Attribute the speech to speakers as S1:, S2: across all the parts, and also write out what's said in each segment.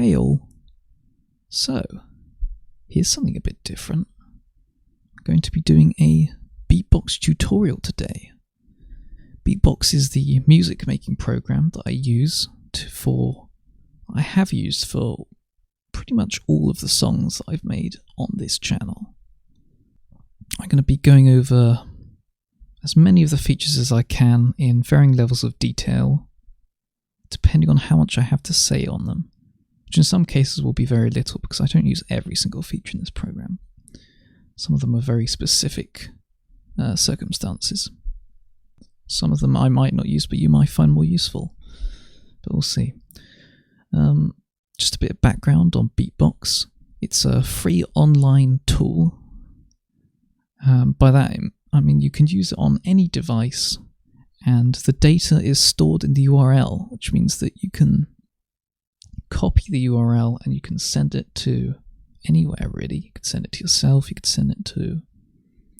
S1: Hey all. So, here's something a bit different. I'm going to be doing a BeepBox tutorial today. BeepBox is the music making program that I have used for pretty much all of the songs that I've made on this channel. I'm going to be going over as many of the features as I can in varying levels of detail, depending on how much I have to say on them, which in some cases will be very little because I don't use every single feature in this program. Some of them are very specific circumstances. Some of them I might not use, but you might find more useful. But we'll see. Just a bit of background on BeepBox. It's a free online tool. By that I mean you can use it on any device, and the data is stored in the URL, which means that you can copy the URL and you can send it to anywhere really. You could send it to yourself, you could send it to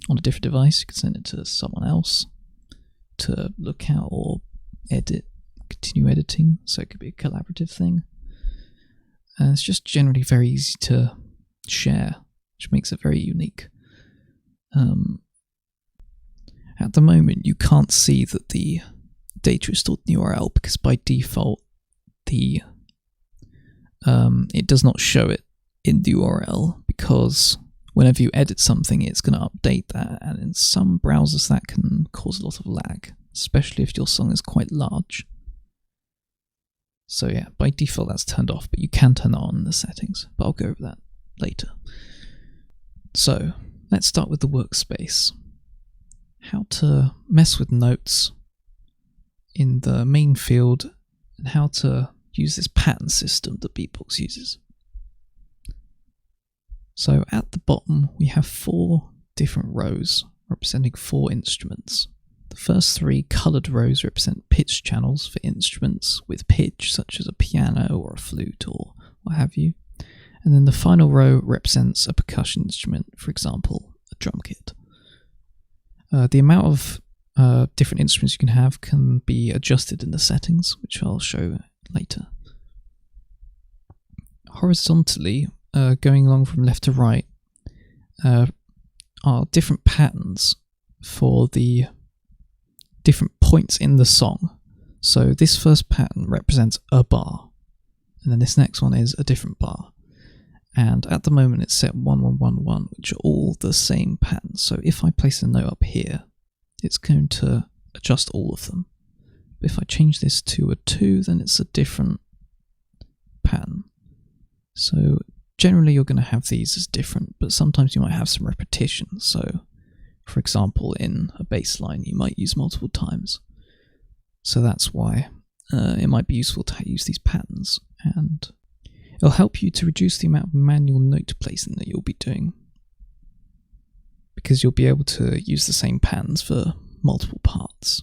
S1: on a different device, you could send it to someone else to look at or edit, continue editing, so it could be a collaborative thing. And it's just generally very easy to share, which makes it very unique. At the moment you can't see that the data is stored in the URL because by default it does not show it in the URL, because whenever you edit something it's going to update that, and in some browsers that can cause a lot of lag, especially if your song is quite large. So yeah, by default that's turned off, but you can turn that on in the settings, but I'll go over that later. So let's start with the workspace. How to mess with notes in the main field, and how to use this pattern system that BeepBox uses. So at the bottom we have 4 different rows representing 4 instruments. The first 3 coloured rows represent pitch channels for instruments with pitch, such as a piano or a flute or what have you. And then the final row represents a percussion instrument, for example, a drum kit. The amount of different instruments you can have can be adjusted in the settings, which I'll show later. Horizontally, going along from left to right, are different patterns for the different points in the song. So this first pattern represents a bar, and then this next one is a different bar. And at the moment it's set 1 1 1 1, which are all the same pattern. So if I place a note up here, it's going to adjust all of them. But if I change this to a 2, then it's a different pattern. So generally you're going to have these as different, but sometimes you might have some repetition. So for example, in a bass line you might use multiple times. So that's why it might be useful to use these patterns, and it'll help you to reduce the amount of manual note placing that you'll be doing, because you'll be able to use the same patterns for multiple parts.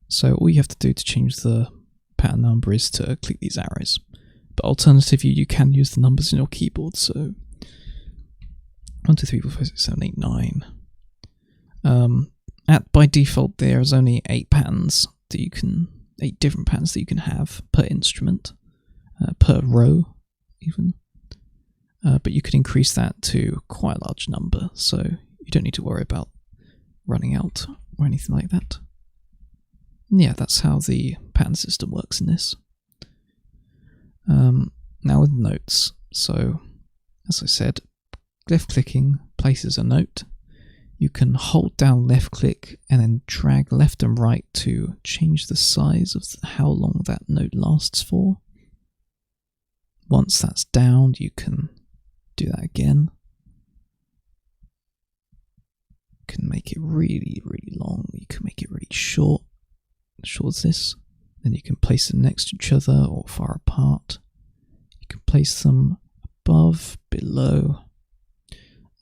S1: So all you have to do to change the pattern number is to click these arrows. But alternatively, you can use the numbers in your keyboard. So 1 2 3 4 5 6 7 8 9. By default, there's only 8 patterns that you can, 8 different patterns that you can have per instrument. Per row even, but you could increase that to quite a large number, so you don't need to worry about running out or anything like that. And yeah, that's how the pattern system works in this. Now with notes, so as I said, left clicking places a note. You can hold down left click and then drag left and right to change the size of how long that note lasts for. Once that's down, you can do that again. You can make it really, really long. You can make it really short. Short as this. Then you can place them next to each other or far apart. You can place them above, below,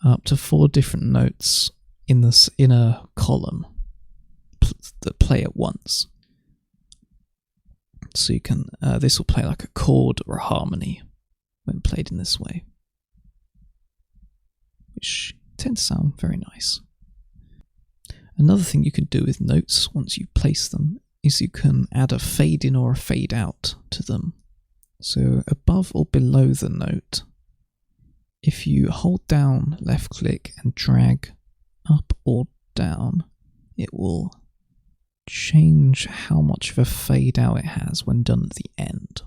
S1: up to 4 different notes in a column that play at once. So you can, this will play like a chord or a harmony when played in this way, which tends to sound very nice. Another thing you can do with notes once you've placed them is you can add a fade in or a fade out to them. So above or below the note, if you hold down left click and drag up or down, it will change how much of a fade out it has when done at the end.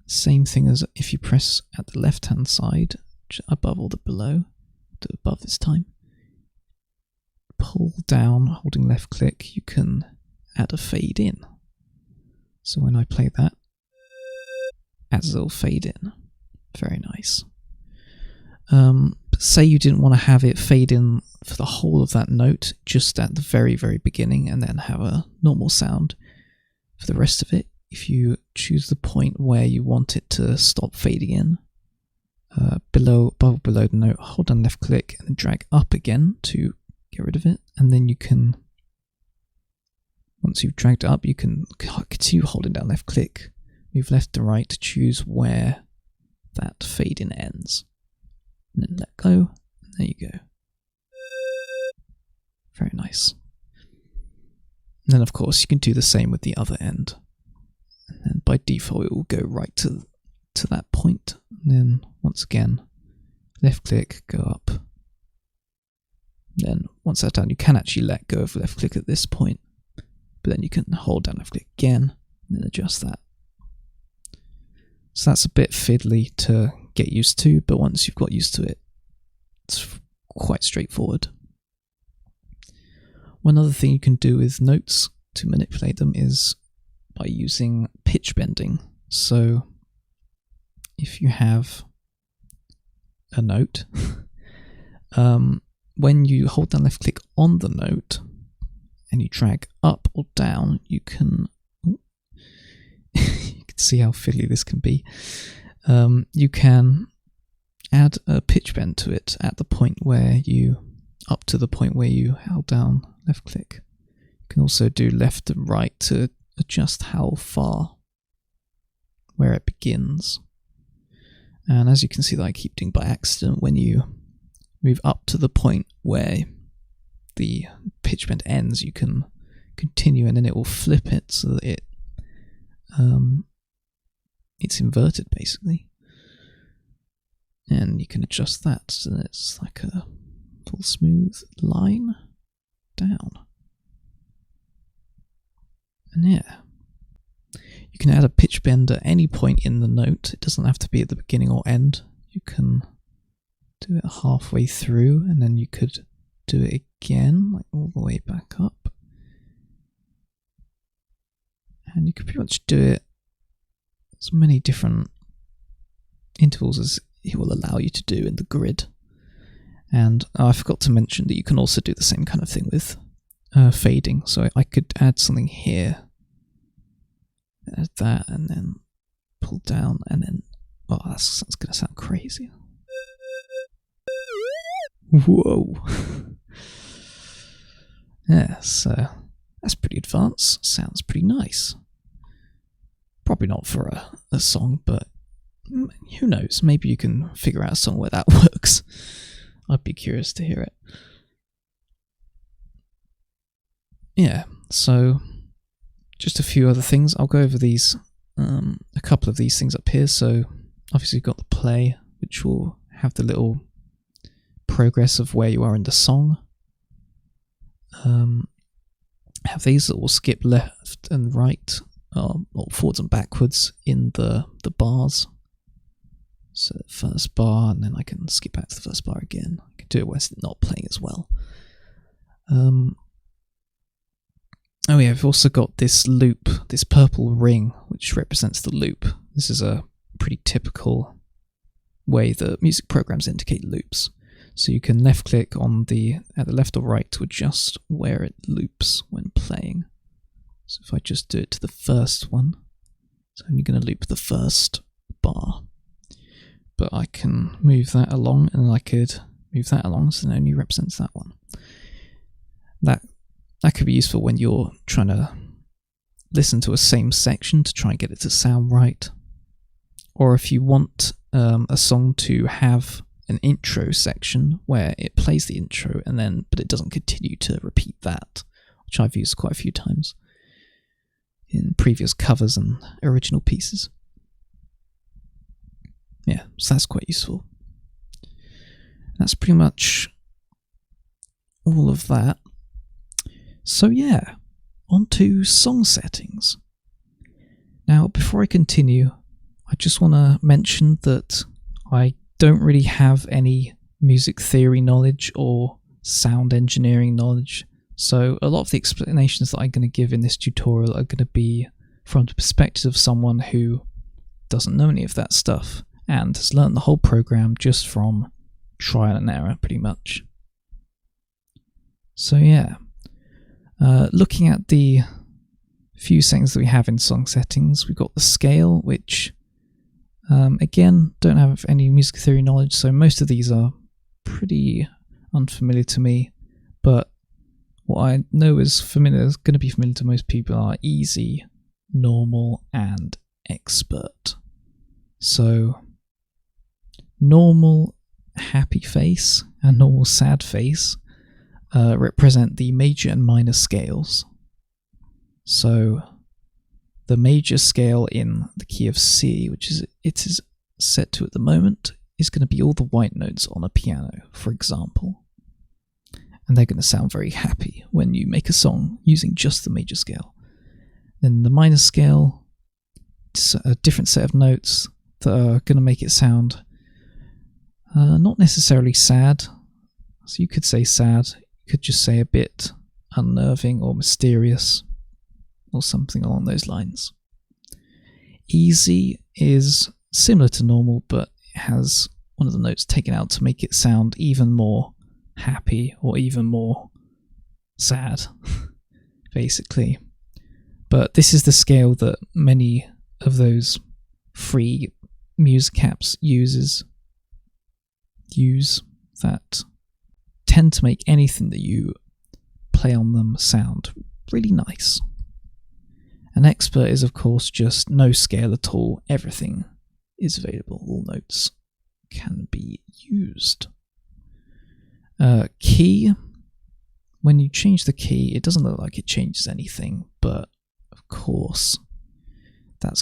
S1: Same thing as if you press at the left hand side, above or the below, do above this time. Pull down, holding left click, you can add a fade in. So when I play that, adds a little fade in. Very nice. Say you didn't want to have it fade in for the whole of that note, just at the very, very beginning, and then have a normal sound for the rest of it. If you choose the point where you want it to stop fading in, above or below the note, hold down left click and then drag up again to get rid of it, and then you can, once you've dragged it up, you can continue holding down left click, move left to right to choose where that fade in ends, and then let go, and there you go. Very nice. And then of course you can do the same with the other end, and then by default it will go right to that point, and then once again left click, go up. Then once that's done, you can actually let go of left click at this point, but then you can hold down left click again and then adjust that. So that's a bit fiddly to get used to, but once you've got used to it, it's quite straightforward. One other thing you can do with notes to manipulate them is by using pitch bending. So if you have a note, when you hold down left click on the note and you drag up or down, you can you can see how fiddly this can be. You can add a pitch bend to it at the point where up to the point where you held down left click. You can also do left and right to adjust how far, where it begins. And as you can see that I keep doing by accident, when you move up to the point where the pitch bend ends, you can continue and then it will flip it so that it's inverted basically. And you can adjust that so that it's like a full smooth line down. And yeah, you can add a pitch bend at any point in the note. It doesn't have to be at the beginning or end. You can do it halfway through, and then you could do it again, like all the way back up. And you could pretty much do it as many different intervals as it will allow you to do in the grid. And I forgot to mention that you can also do the same kind of thing with fading. So I could add something here, add that, and then pull down, and then, well, that's going to sound crazy. Whoa. Yeah, so that's pretty advanced. Sounds pretty nice. Probably not for a song, but who knows? Maybe you can figure out a song where that works. I'd be curious to hear it. Yeah, so just a few other things. I'll go over these, a couple of these things up here. So obviously you've got the play, which will have the little progress of where you are in the song. Have these that will skip left and right, or forwards and backwards in the bars. So first bar, and then I can skip back to the first bar again. I can do it when it's not playing as well. Oh yeah, I've also got this loop, this purple ring, which represents the loop. This is a pretty typical way that music programs indicate loops. So you can left click on at the left or right to adjust where it loops when playing. So if I just do it to the first one, it's only going to loop the first bar. But I can move that along, and I could move that along, so it only represents that one. That could be useful when you're trying to listen to a same section to try and get it to sound right. Or if you want a song to have an intro section where it plays the intro but it doesn't continue to repeat that, which I've used quite a few times. in previous covers and original pieces. Yeah, so that's quite useful. That's pretty much all of that. So yeah, on to song settings. Now, before I continue, I just want to mention that I don't really have any music theory knowledge or sound engineering knowledge, so a lot of the explanations that I'm going to give in this tutorial are going to be from the perspective of someone who doesn't know any of that stuff and has learned the whole program just from trial and error, pretty much. So yeah, looking at the few settings that we have in song settings, we've got the scale, which again, don't have any music theory knowledge, so most of these are pretty unfamiliar to me, but what I know is going to be familiar to most people are easy, normal, and expert. So normal happy face and normal sad face represent the major and minor scales. So the major scale in the key of C, which it is set to at the moment, is going to be all the white notes on a piano, for example. And they're going to sound very happy when you make a song using just the major scale. Then the minor scale, it's a different set of notes that are going to make it sound not necessarily sad. So you could say sad, you could just say a bit unnerving or mysterious, or something along those lines. Easy is similar to normal, but it has one of the notes taken out to make it sound even more happy or even more sad, basically. But this is the scale that many of those free music apps use that tend to make anything that you play on them sound really nice. An expert is, of course, just no scale at all. Everything is available. All notes can be used. Key. When you change the key, it doesn't look like it changes anything, but of course,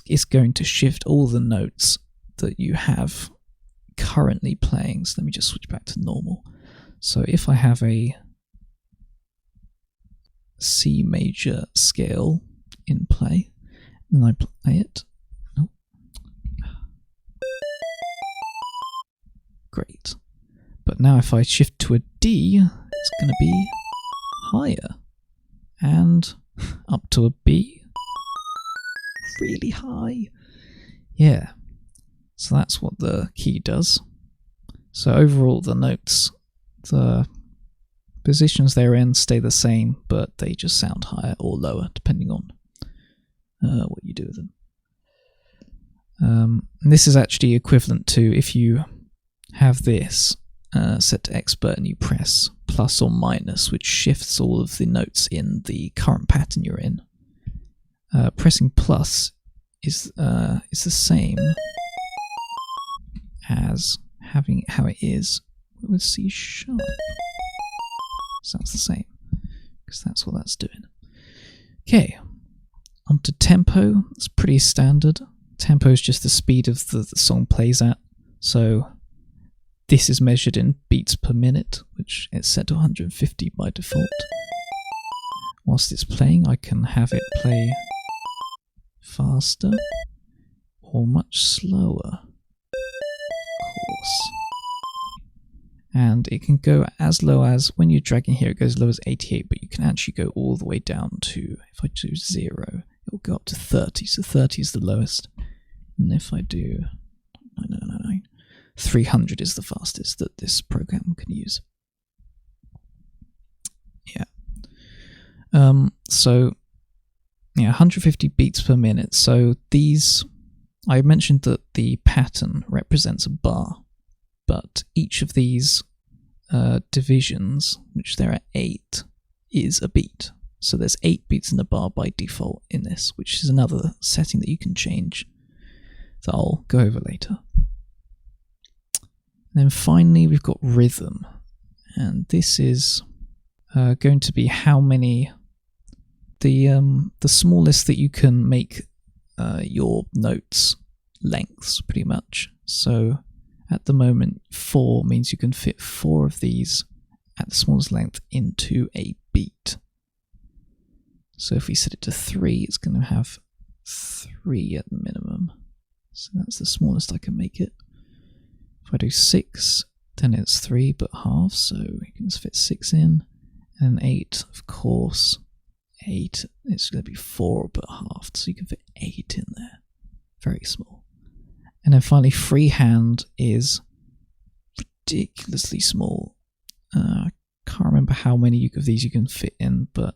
S1: it's going to shift all the notes that you have currently playing. So let me just switch back to normal. So if I have a C major scale in play, then I play it. Oh. Great. But now if I shift to a D, it's going to be higher. And up to a B. Really high. Yeah. So that's what the key does. So overall the notes, the positions they're in stay the same, but they just sound higher or lower depending on what you do with them. And this is actually equivalent to if you have this set to expert and you press plus or minus, which shifts all of the notes in the current pattern you're in. Pressing plus is the same as having it how it is with C sharp. So that's the same, because that's what that's doing. Okay, on to tempo. It's pretty standard. Tempo is just the speed of the song plays at. So this is measured in beats per minute, which is set to 150 by default. Whilst it's playing, I can have it play faster or much slower, of course. And it can go as low as, when you're dragging here, it goes as low as 88, but you can actually go all the way down to, if I do 0, it'll go up to 30, so 30 is the lowest. And if I do 300 is the fastest that this program can use. Yeah. So, yeah, 150 beats per minute. So these, I mentioned that the pattern represents a bar, but each of these divisions, which there are 8, is a beat. So there's 8 beats in a bar by default in this, which is another setting that you can change that I'll go over later. And then finally we've got rhythm, and this is going to be how many the smallest that you can make your notes lengths, pretty much. So at the moment, 4 means you can fit 4 of these at the smallest length into a beat. So if we set it to 3, it's going to have 3 at the minimum. So that's the smallest I can make it. If I do 6, then it's 3 but half, so you can just fit 6 in. And 8, of course, 8, it's going to be 4 but half, so you can fit 8 in there. Very small. And then finally, freehand is ridiculously small. I can't remember how many of these you can fit in, but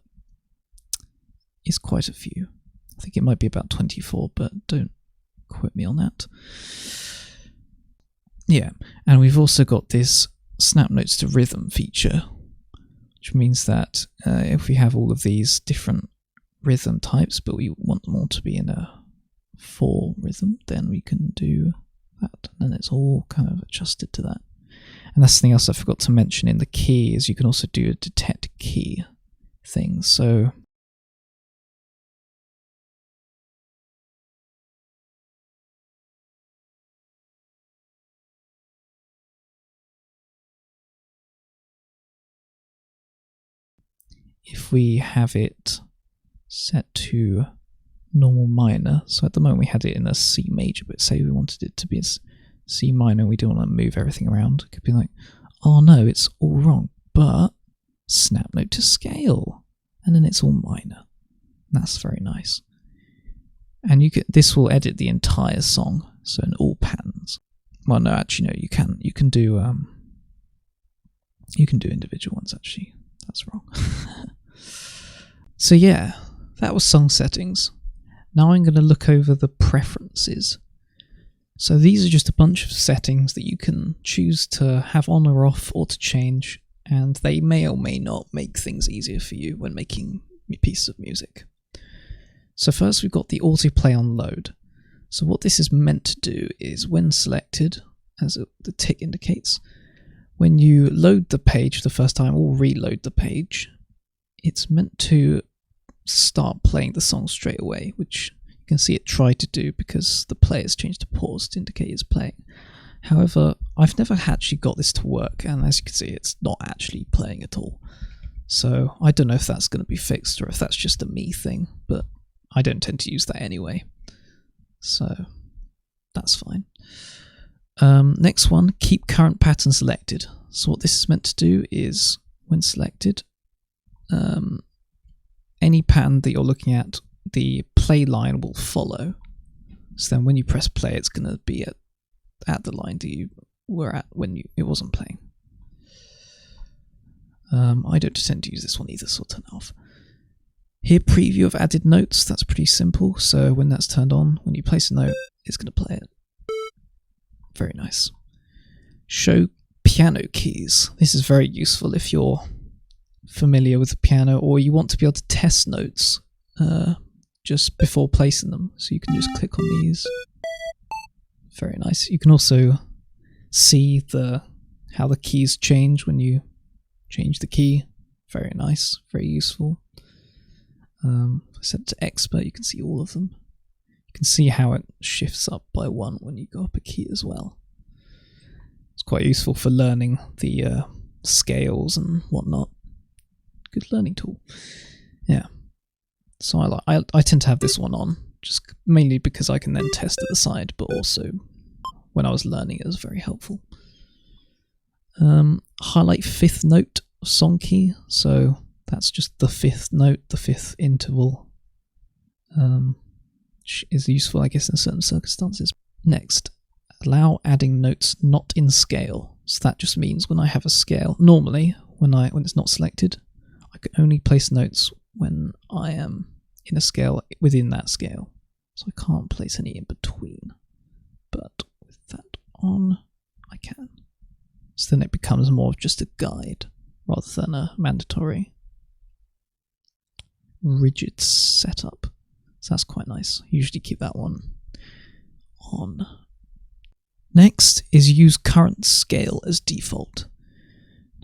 S1: it's quite a few. I think it might be about 24, but don't quote me on that. Yeah, and we've also got this snap notes to rhythm feature, which means that if we have all of these different rhythm types, but we want them all to be in a 4 rhythm, then we can do that, and then it's all kind of adjusted to that. And that's something else I forgot to mention in the key, is you can also do a detect key thing. So if we have it set to normal minor, so at the moment we had it in a C major, but say we wanted it to be a C minor, we don't want to move everything around. It could be like, oh no, it's all wrong, but snap note to scale, and then it's all minor. That's very nice. And this will edit the entire song, so in all patterns. Well, no, actually, no, you can do individual ones. Actually, that's wrong. So yeah, that was song settings. Now I'm going to look over the preferences. So these are just a bunch of settings that you can choose to have on or off, or to change, and they may or may not make things easier for you when making pieces of music. So first we've got the autoplay on load. So what this is meant to do is, when selected, as the tick indicates, when you load the page the first time or reload the page, it's meant to start playing the song straight away, which you can see it try to do because the player's changed to pause to indicate it's playing. However, I've never actually got this to work, and as you can see, it's not actually playing at all. So I don't know if that's going to be fixed or if that's just a me thing, but I don't tend to use that anyway. So that's fine. Next one, keep current pattern selected. So what this is meant to do is, when selected, any pattern that you're looking at, the play line will follow. So then when you press play, it's going to be at the line that you were at when it wasn't playing. I don't tend to use this one either, so I'll turn it off. Here, preview of added notes. That's pretty simple. So when that's turned on, when you place a note, it's going to play it. Very nice. Show piano keys. This is very useful if you're familiar with the piano, or you want to be able to test notes just before placing them. So you can just click on these. Very nice. You can also see how the keys change when you change the key. Very nice. Very useful. If I set it to expert, you can see all of them. You can see how it shifts up by 1 when you go up a key as well. It's quite useful for learning the scales and whatnot. Good learning tool. Yeah. So I tend to have this one on, just mainly because I can then test at the side, but also when I was learning it was very helpful. Highlight 5th note of song key. So that's just the 5th note, the 5th interval. Which is useful, I guess, in certain circumstances. Next, allow adding notes not in scale. So that just means when I have a scale, normally when it's not selected, I can only place notes when I am in a scale within that scale. So I can't place any in between. But with that on, I can. So then it becomes more of just a guide rather than a mandatory rigid setup. So that's quite nice. Usually keep that one on. Next is use current scale as default.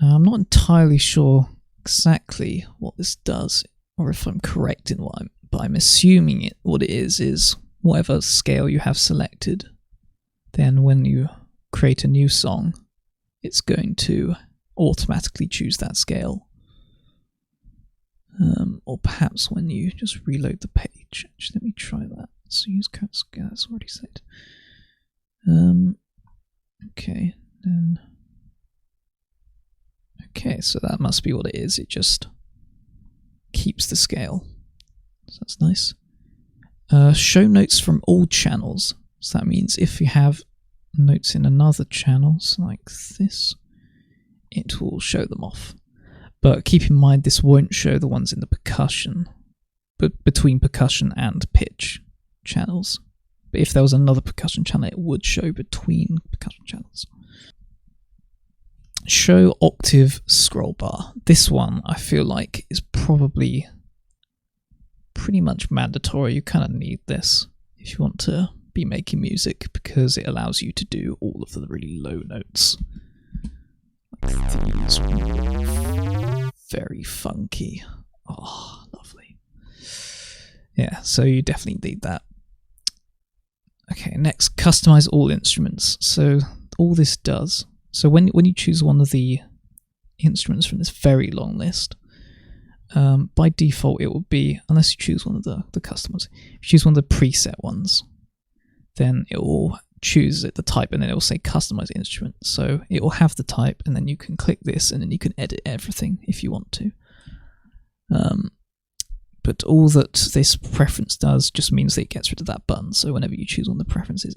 S1: Now I'm not entirely sure exactly what this does. or if I'm correct in what but I'm assuming what it is whatever scale you have selected, then when you create a new song, it's going to automatically choose that scale. Or perhaps when you just reload the page. Actually, let me try that. So use current scale, that's already set. Okay, then. Okay, so that must be what it is. It just keeps the scale. So that's nice. Show notes from all channels. So that means if you have notes in another channel, so like this, it will show them off. But keep in mind this won't show the ones in the percussion, but between percussion and pitch channels. But if there was another percussion channel, it would show between percussion channels. Show octave scroll bar. This one I feel like is probably pretty much mandatory. You kind of need this if you want to be making music, because it allows you to do all of the really low notes. Like these, very funky. Oh, lovely. Yeah, so you definitely need that. Okay, next, customize all instruments. So all this does, so when you choose one of the instruments from this very long list, by default it will be, unless you choose one of the customers, if you choose one of the preset ones, then it will choose the type and then it will say customize instrument. So it will have the type and then you can click this and then you can edit everything if you want to. But all that this preference does just means that it gets rid of that button. So whenever you choose one of the preferences,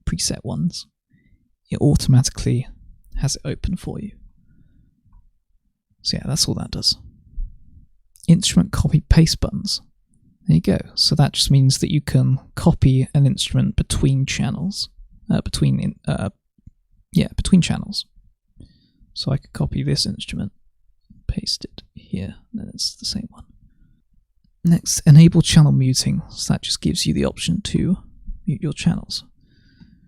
S1: preset ones, it automatically has it open for you. So yeah, that's all that does. Instrument copy paste buttons. There you go. So that just means that you can copy an instrument between channels. Between channels. So I could copy this instrument, paste it here, and then it's the same one. Next, enable channel muting. So that just gives you the option to mute your channels.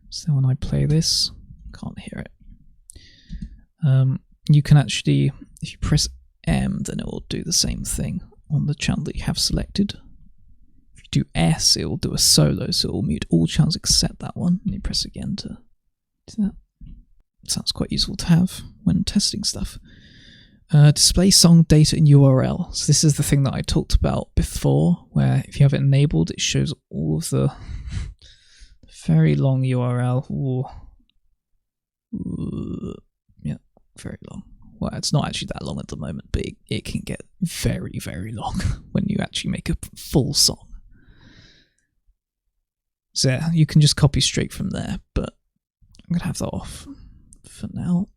S1: So when I play this, can't hear it. You can actually, if you press M, then it will do the same thing on the channel that you have selected. If you do S, it will do a solo, so it will mute all channels except that one. And you press again to do that. Sounds quite useful to have when testing stuff. Display song data in URL. So this is the thing that I talked about before, where if you have it enabled, it shows all of the very long URL. Yeah, very long. Well, it's not actually that long at the moment, but it can get very, very long when you actually make a full song. So yeah, you can just copy straight from there, but I'm going to have that off for now.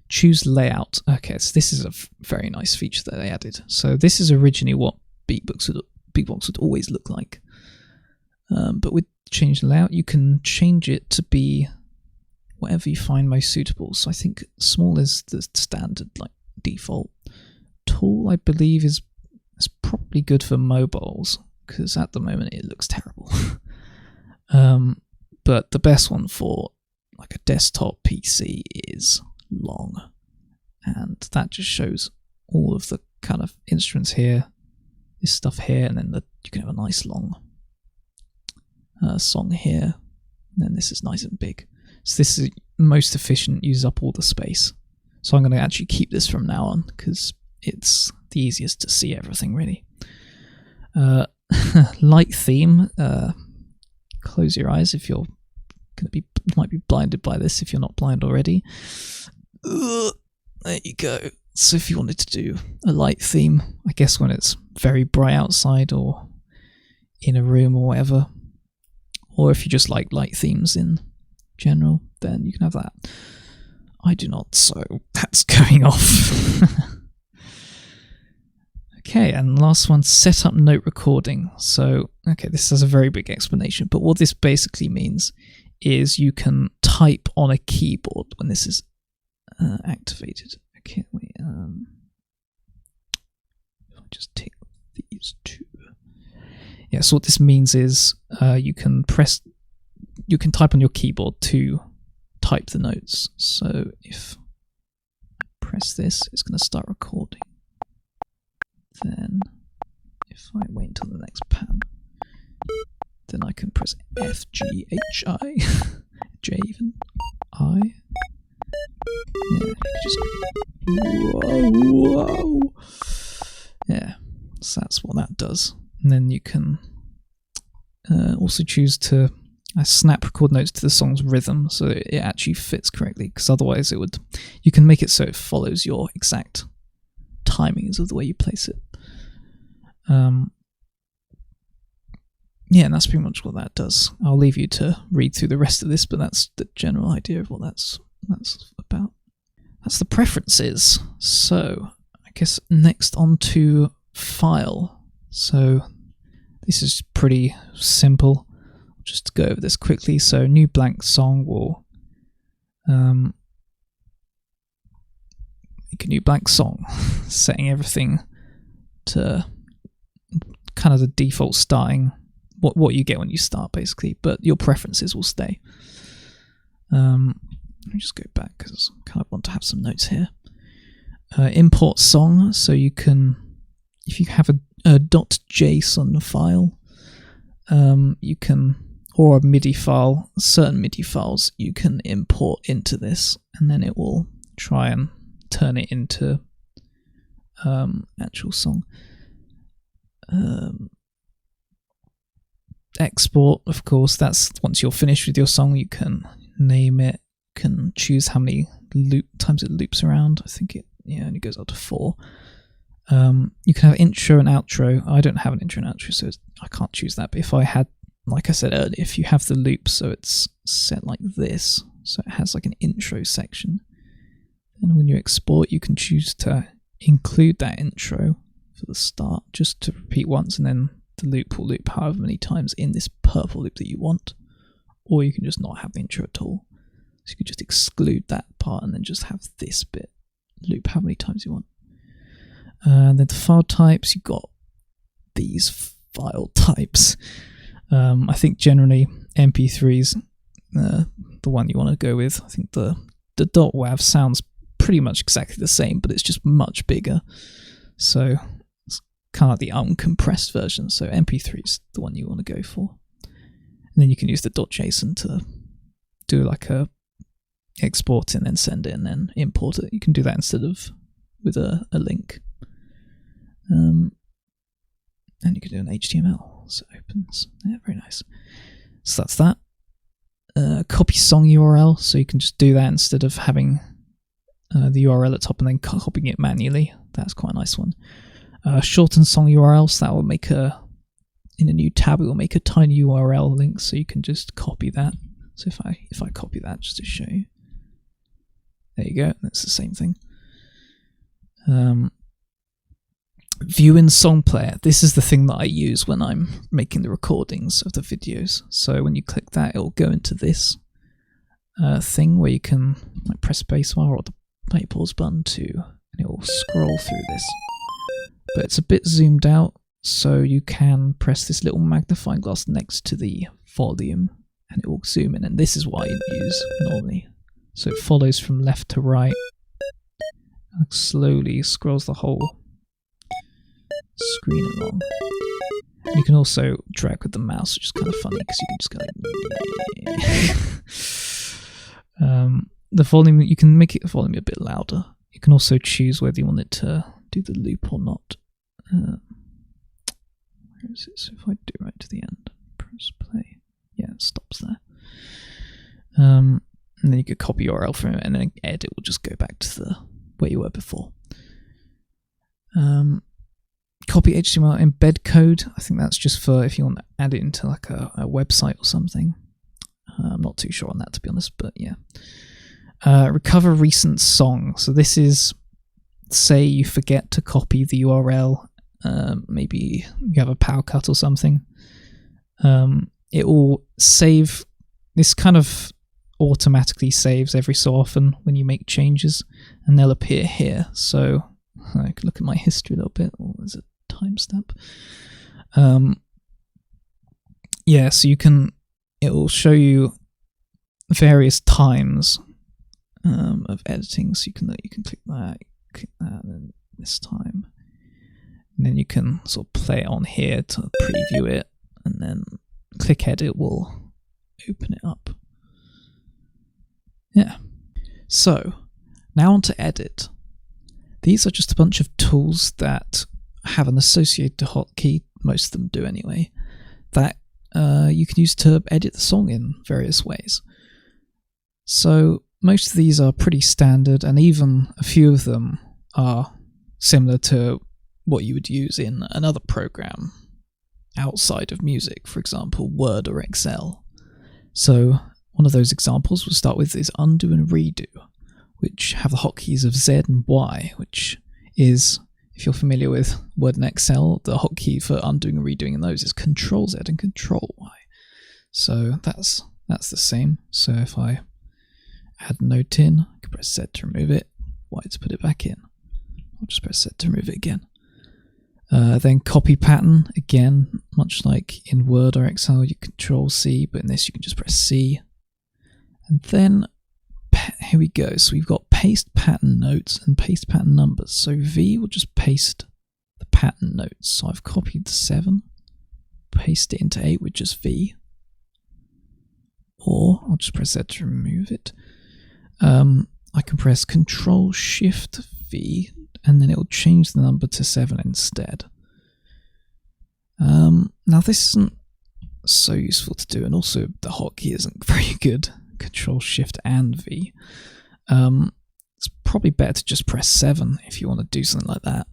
S1: Choose layout. Okay, so this is a very nice feature that they added. So this is originally what BeepBox would always look like. But with change layout, you can change it to be whatever you find most suitable. So I think small is the standard, like default. Tall, I believe, is probably good for mobiles, because at the moment it looks terrible. But the best one for like a desktop PC is long, and that just shows all of the kind of instruments here, this stuff here, and then you can have a nice long song here, and then this is nice and big. So this is most efficient, uses up all the space. So I'm going to actually keep this from now on because it's the easiest to see everything really. Light theme. Close your eyes if you're might be blinded by this if you're not blind already. There you go. So if you wanted to do a light theme, I guess when it's very bright outside or in a room or whatever, or if you just like light themes in general, then you can have that. I do not, so that's going off. Okay, and last one, set up note recording. So, okay, this has a very big explanation, but what this basically means is you can type on a keyboard when this is activated. Okay, wait, if I just take these two. Yeah, so what this means is you can type on your keyboard to type the notes. So if I press this, it's going to start recording. Then if I wait until the next pan, then I can press F, G, H, I, J even, I. Yeah, just whoa. Yeah, so that's what that does. And then you can also choose to snap record notes to the song's rhythm, so it actually fits correctly. Because otherwise, you can make it so it follows your exact timings of the way you place it. Yeah, and that's pretty much what that does. I'll leave you to read through the rest of this, but that's the general idea of what that's about. That's the preferences. So I guess next on to file. So this is pretty simple. Just to go over this quickly. So new blank song will make a new blank song, setting everything to kind of the default starting, what you get when you start basically, but your preferences will stay. Let me just go back because I kind of want to have some notes here. Import song, so you can, if you have a .json file, you can, or a MIDI file, certain MIDI files you can import into this, and then it will try and turn it into actual song. Export, of course, that's once you're finished with your song, you can name it, can choose how many times it loops around. I think it only goes up to 4. You can have intro and outro. I don't have an intro and outro, so I can't choose that. But if I had, like I said earlier, if you have the loop so it's set like this, so it has like an intro section, and when you export, you can choose to include that intro for the start, just to repeat once, and then the loop will loop however many times in this purple loop that you want, or you can just not have the intro at all. So you could just exclude that part and then just have this bit loop how many times you want. And then the file types, you've got these file types. I think generally MP3's the one you want to go with. I think the .wav sounds pretty much exactly the same, but it's just much bigger. So it's kind of like the uncompressed version. So MP3 is the one you want to go for. And then you can use the .json to do like a export and then send it and then import it. You can do that instead of with a link. And you can do an HTML, so it opens. Yeah, very nice. So that's that. Copy song URL, so you can just do that instead of having the URL at top and then copying it manually. That's quite a nice one. Shorten song URL, so that will make in a new tab, it will make a tiny URL link, so you can just copy that. So if I copy that just to show you, there you go. That's the same thing. View in song player. This is the thing that I use when I'm making the recordings of the videos. So when you click that, it will go into this thing where you can like press spacebar or the play pause button and it will scroll through this. But it's a bit zoomed out, so you can press this little magnifying glass next to the volume and it will zoom in, and this is what I use normally. So it follows from left to right, and slowly scrolls the whole screen along. And you can also drag with the mouse, which is kind of funny because you can just go like the volume, you can make it the volume a bit louder. You can also choose whether you want it to do the loop or not. Where is it? So if I do right to the end, press play, yeah, it stops there. And then you could copy URL from it, and then edit will just go back to where you were before. Copy HTML embed code. I think that's just for if you want to add it into like a website or something. I'm not too sure on that, to be honest, but yeah. Recover recent song. So this is, say you forget to copy the URL, maybe you have a power cut or something. It will save, this kind of automatically saves every so often when you make changes, and they'll appear here. So I can look at my history a little bit, or is it timestamp? Yeah, so it will show you various times of editing. So you can click that, and then this time, And then you can sort of play it on here to preview it, and then click edit will open it up. Yeah. So now on to edit. These are just a bunch of tools that have an associated hotkey, most of them do anyway, that you can use to edit the song in various ways. So most of these are pretty standard, and even a few of them are similar to what you would use in another program outside of music, for example, Word or Excel. So one of those examples we'll start with is undo and redo, which have the hotkeys of Z and Y, which is, if you're familiar with Word and Excel, the hotkey for undoing and redoing in those is Control Z and Control Y. So that's the same. So if I add a note in, I can press Z to remove it, Y to put it back in. I'll just press Z to remove it again. Then copy pattern, again, much like in Word or Excel, you Control C, but in this you can just press C. And then, here we go, so we've got paste pattern notes and paste pattern numbers. So V will just paste the pattern notes. So I've copied the 7, paste it into 8 with just V. Or, I'll just press Z to remove it. I can press Control Shift V, and then it will change the number to 7 instead. Now this isn't so useful to do, and also the hotkey isn't very good. Control Shift and V. It's probably better to just press 7 if you want to do something like that.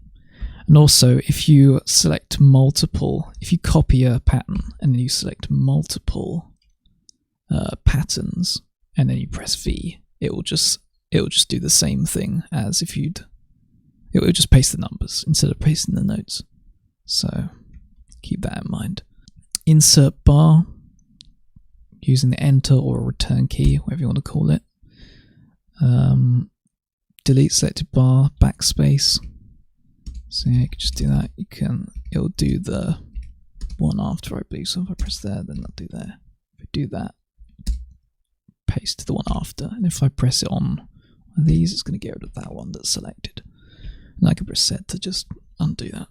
S1: And also, if you select multiple, if you copy a pattern and then you select multiple patterns and then you press V, it will just do the same thing as if it will just paste the numbers instead of pasting the notes. So keep that in mind. Insert bar, using the enter or a return key, whatever you want to call it. Delete selected bar, backspace. So yeah, you can just do that. It'll do the one after, I believe. So if I press there, then I'll do there. If I do that, paste the one after. And if I press it on one of these, it's going to get rid of that one that's selected. And I can press Z to just undo that.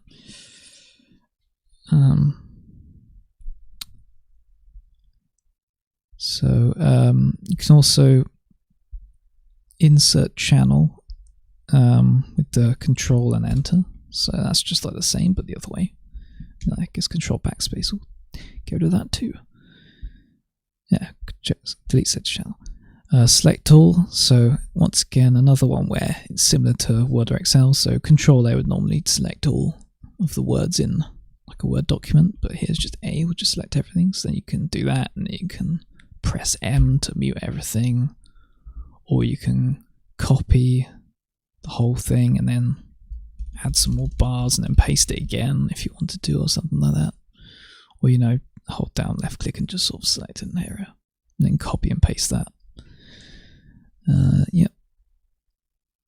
S1: You can also insert channel with the control and enter. So that's just like the same, but the other way. I guess control backspace will get rid of that too. Yeah, delete set channel. Select all. So once again, another one where it's similar to Word or Excel. So Control A would normally select all of the words in like a Word document, but here's just A, will just select everything. So then you can do that, and you can press M to mute everything, or you can copy the whole thing and then add some more bars and then paste it again if you want to do, or something like that. Or, hold down left click and just sort of select an area and then copy and paste that. Yep.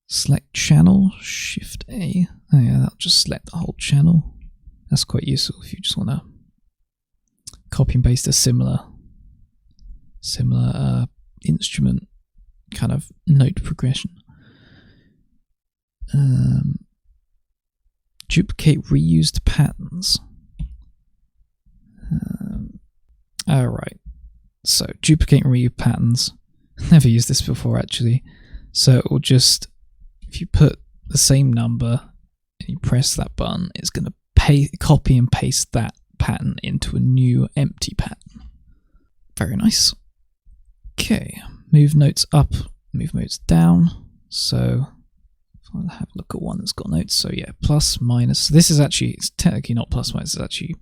S1: Select channel, Shift A. Oh yeah, that'll just select the whole channel. That's quite useful if you just want to copy and paste a similar instrument kind of note progression. Duplicate reused patterns. Alright, so duplicate and reuse patterns. Never used this before actually. So it will just, if you put the same number and you press that button, it's going to copy and paste that pattern into a new empty pattern. Very nice. Okay, move notes up, move notes down. So if I have a look at one that's got notes, so yeah, plus, minus. This is actually, it's technically not plus, minus, it's actually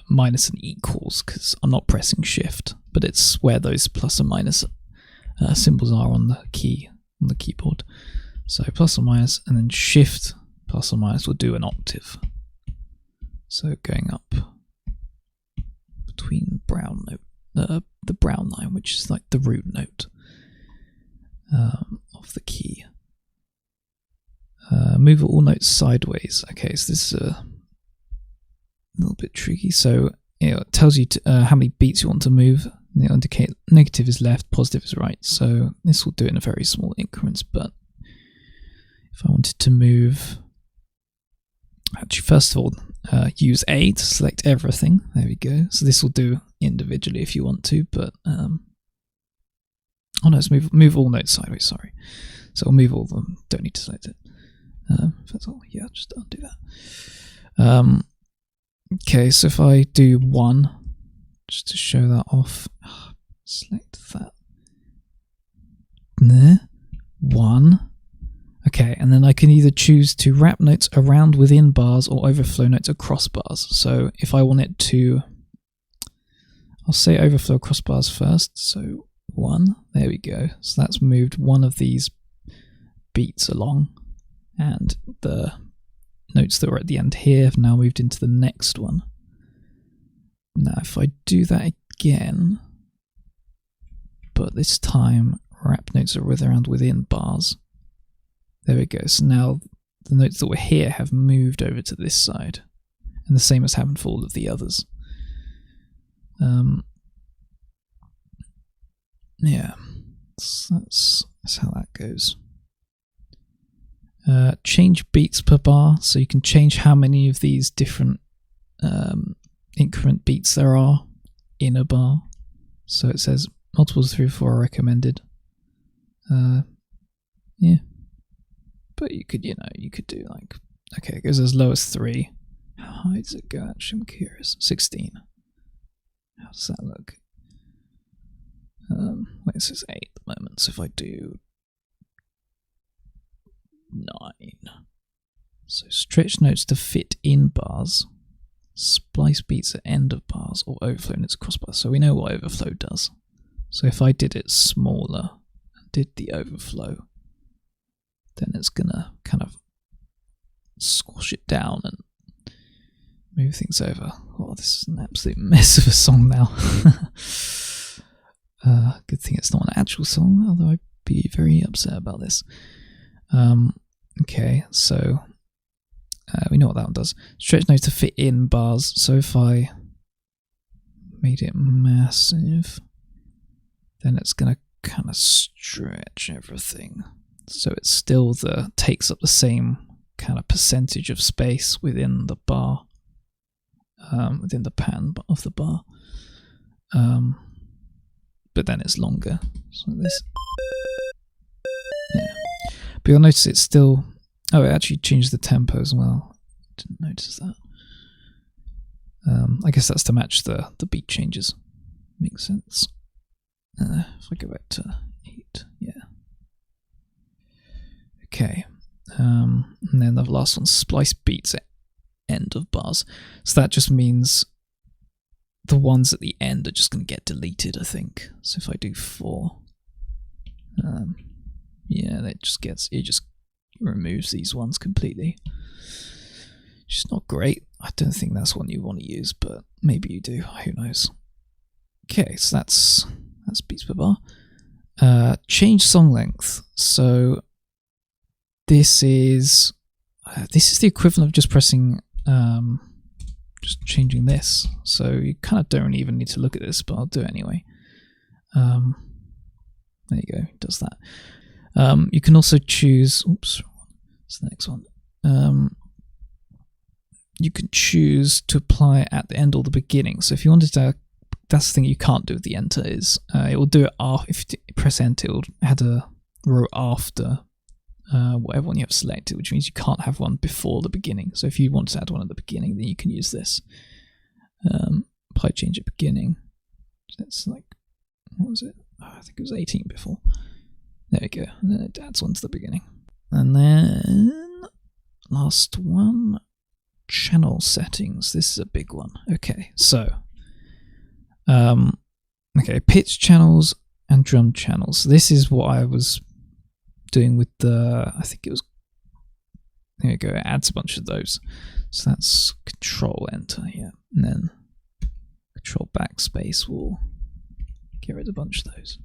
S1: minus and equals, because I'm not pressing shift, but it's where those plus and minus symbols are on the keyboard. So plus or minus, and then shift plus or minus will do an octave. So going up between brown note, the brown line, which is like the root note of the key. Move all notes sideways. Okay, so this is a little bit tricky. So it tells you how many beats you want to move. And it'll indicate negative is left, positive is right. So this will do it in a very small increments. But if I wanted to move Actually, first of all, use A to select everything. There we go. So this will do individually if you want to, but oh no, let's move all notes sideways. Sorry, so we'll move all of them. Don't need to select it. First of all, yeah, just undo that. Okay, so if I do 1, just to show that off, select that. There, 1. Okay, and then I can either choose to wrap notes around within bars or overflow notes across bars. So if I want it to, I'll say overflow across bars first. So 1, there we go. So that's moved one of these beats along, and the notes that were at the end here have now moved into the next one. Now if I do that again, but this time wrap notes are around within bars. There we go. So now the notes that were here have moved over to this side, and the same has happened for all of the others. Yeah, so that's how that goes. Change beats per bar, so you can change how many of these different increment beats there are in a bar. So it says multiples of 3 or 4 are recommended. Yeah. But you could, you could do like, okay, it goes as low as 3. How high does it go? Actually, I'm curious. 16. How does that look? Wait, it says 8 at the moment. So if I do 9. So stretch notes to fit in bars, splice beats at end of bars, or overflow notes across bars. So we know what overflow does. So if I did it smaller and did the overflow, then it's gonna kind of squash it down and move things over. Oh, this is an absolute mess of a song now. Good thing it's not an actual song, although I'd be very upset about this. Okay, so we know what that one does. Stretch notes to fit in bars. So if I made it massive, then it's gonna kind of stretch everything. So it still takes up the same kind of percentage of space within the bar, within the pattern of the bar. But then it's longer. So this, yeah. But you'll notice it's still. Oh, it actually changed the tempo as well. Didn't notice that. I guess that's to match the beat changes. Makes sense. If I go back to 8, yeah. Okay, and then the last one, splice beats at end of bars. So that just means the ones at the end are just going to get deleted, I think. So if I do 4, yeah, it just removes these ones completely. Which is not great. I don't think that's one you want to use, but maybe you do. Who knows? Okay, so that's beats per bar. Change song length. So this is the equivalent of just pressing, just changing this. So you kind of don't even need to look at this, but I'll do it anyway. There you go, it does that. You can also choose, oops, what's the next one? You can choose to apply at the end or the beginning. So if you wanted to, that's the thing you can't do with the enter is, it will do it if you press enter, it will add a row after whatever one you have selected, which means you can't have one before the beginning. So if you want to add one at the beginning, then you can use this. Apply change at beginning. So it's like, what was it? Oh, I think it was 18 before. There we go. And then it adds one to the beginning. And then last one, channel settings. This is a big one. Okay, so okay, pitch channels and drum channels. This is what I was doing with the, I think it was, there you go, it adds a bunch of those. So that's control enter, yeah, and then control backspace will get rid of a bunch of those.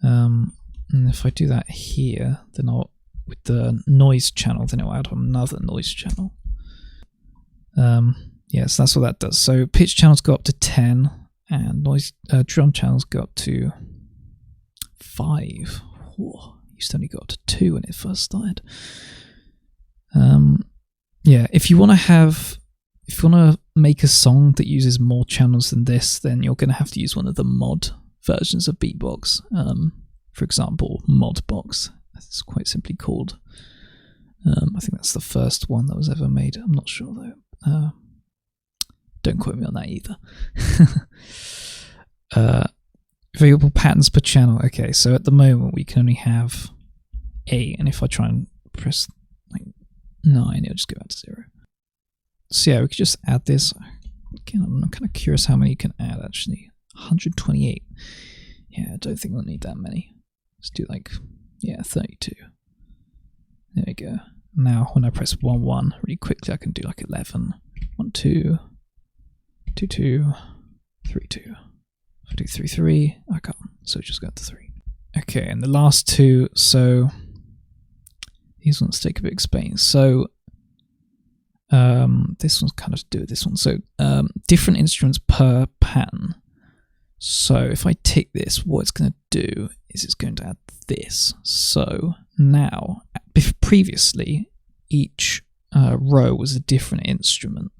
S1: And if I do that here, then I'll, with the noise channel, then it'll add another noise channel. Yes, that's what that does. So pitch channels go up to 10, and noise drum channels go up to 5. Whoa, used to only go up to 2 when it first started. Yeah, if you want to make a song that uses more channels than this, then you're going to have to use one of the mod versions of BeepBox. For example, Modbox. It's quite simply called. I think that's the first one that was ever made. I'm not sure though. Don't quote me on that either. Available patterns per channel. Okay, so at the moment we can only have 8, and if I try and press like 9, it'll just go back to 0. So yeah, we could just add this. Again, I'm kind of curious how many you can add actually. 128. Yeah, I don't think we'll need that many. Let's do like, yeah, 32. There we go. Now when I press 1 1 really quickly, I can do like 11. 1 2 2 2 3 2. If I do 3 3, I can't. So just go to 3. Okay, and the last two, so these ones take a bit of space. So this one's kind of to do with this one. So different instruments per pattern. So if I tick this, what it's going to do is it's going to add this. So now, previously, each row was a different instrument,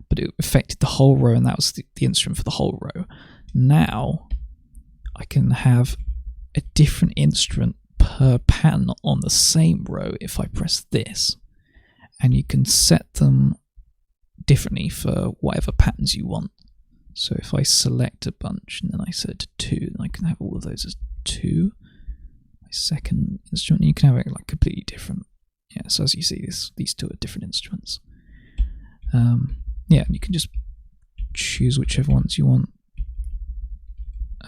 S1: but it affected the whole row, and that was the instrument for the whole row. Now, I can have a different instrument per pattern on the same row if I press this. And you can set them differently for whatever patterns you want. So if I select a bunch and then I set it to 2, then I can have all of those as 2. My second instrument, you can have it like completely different. Yeah, so as you see, these two are different instruments. Yeah, and you can just choose whichever ones you want.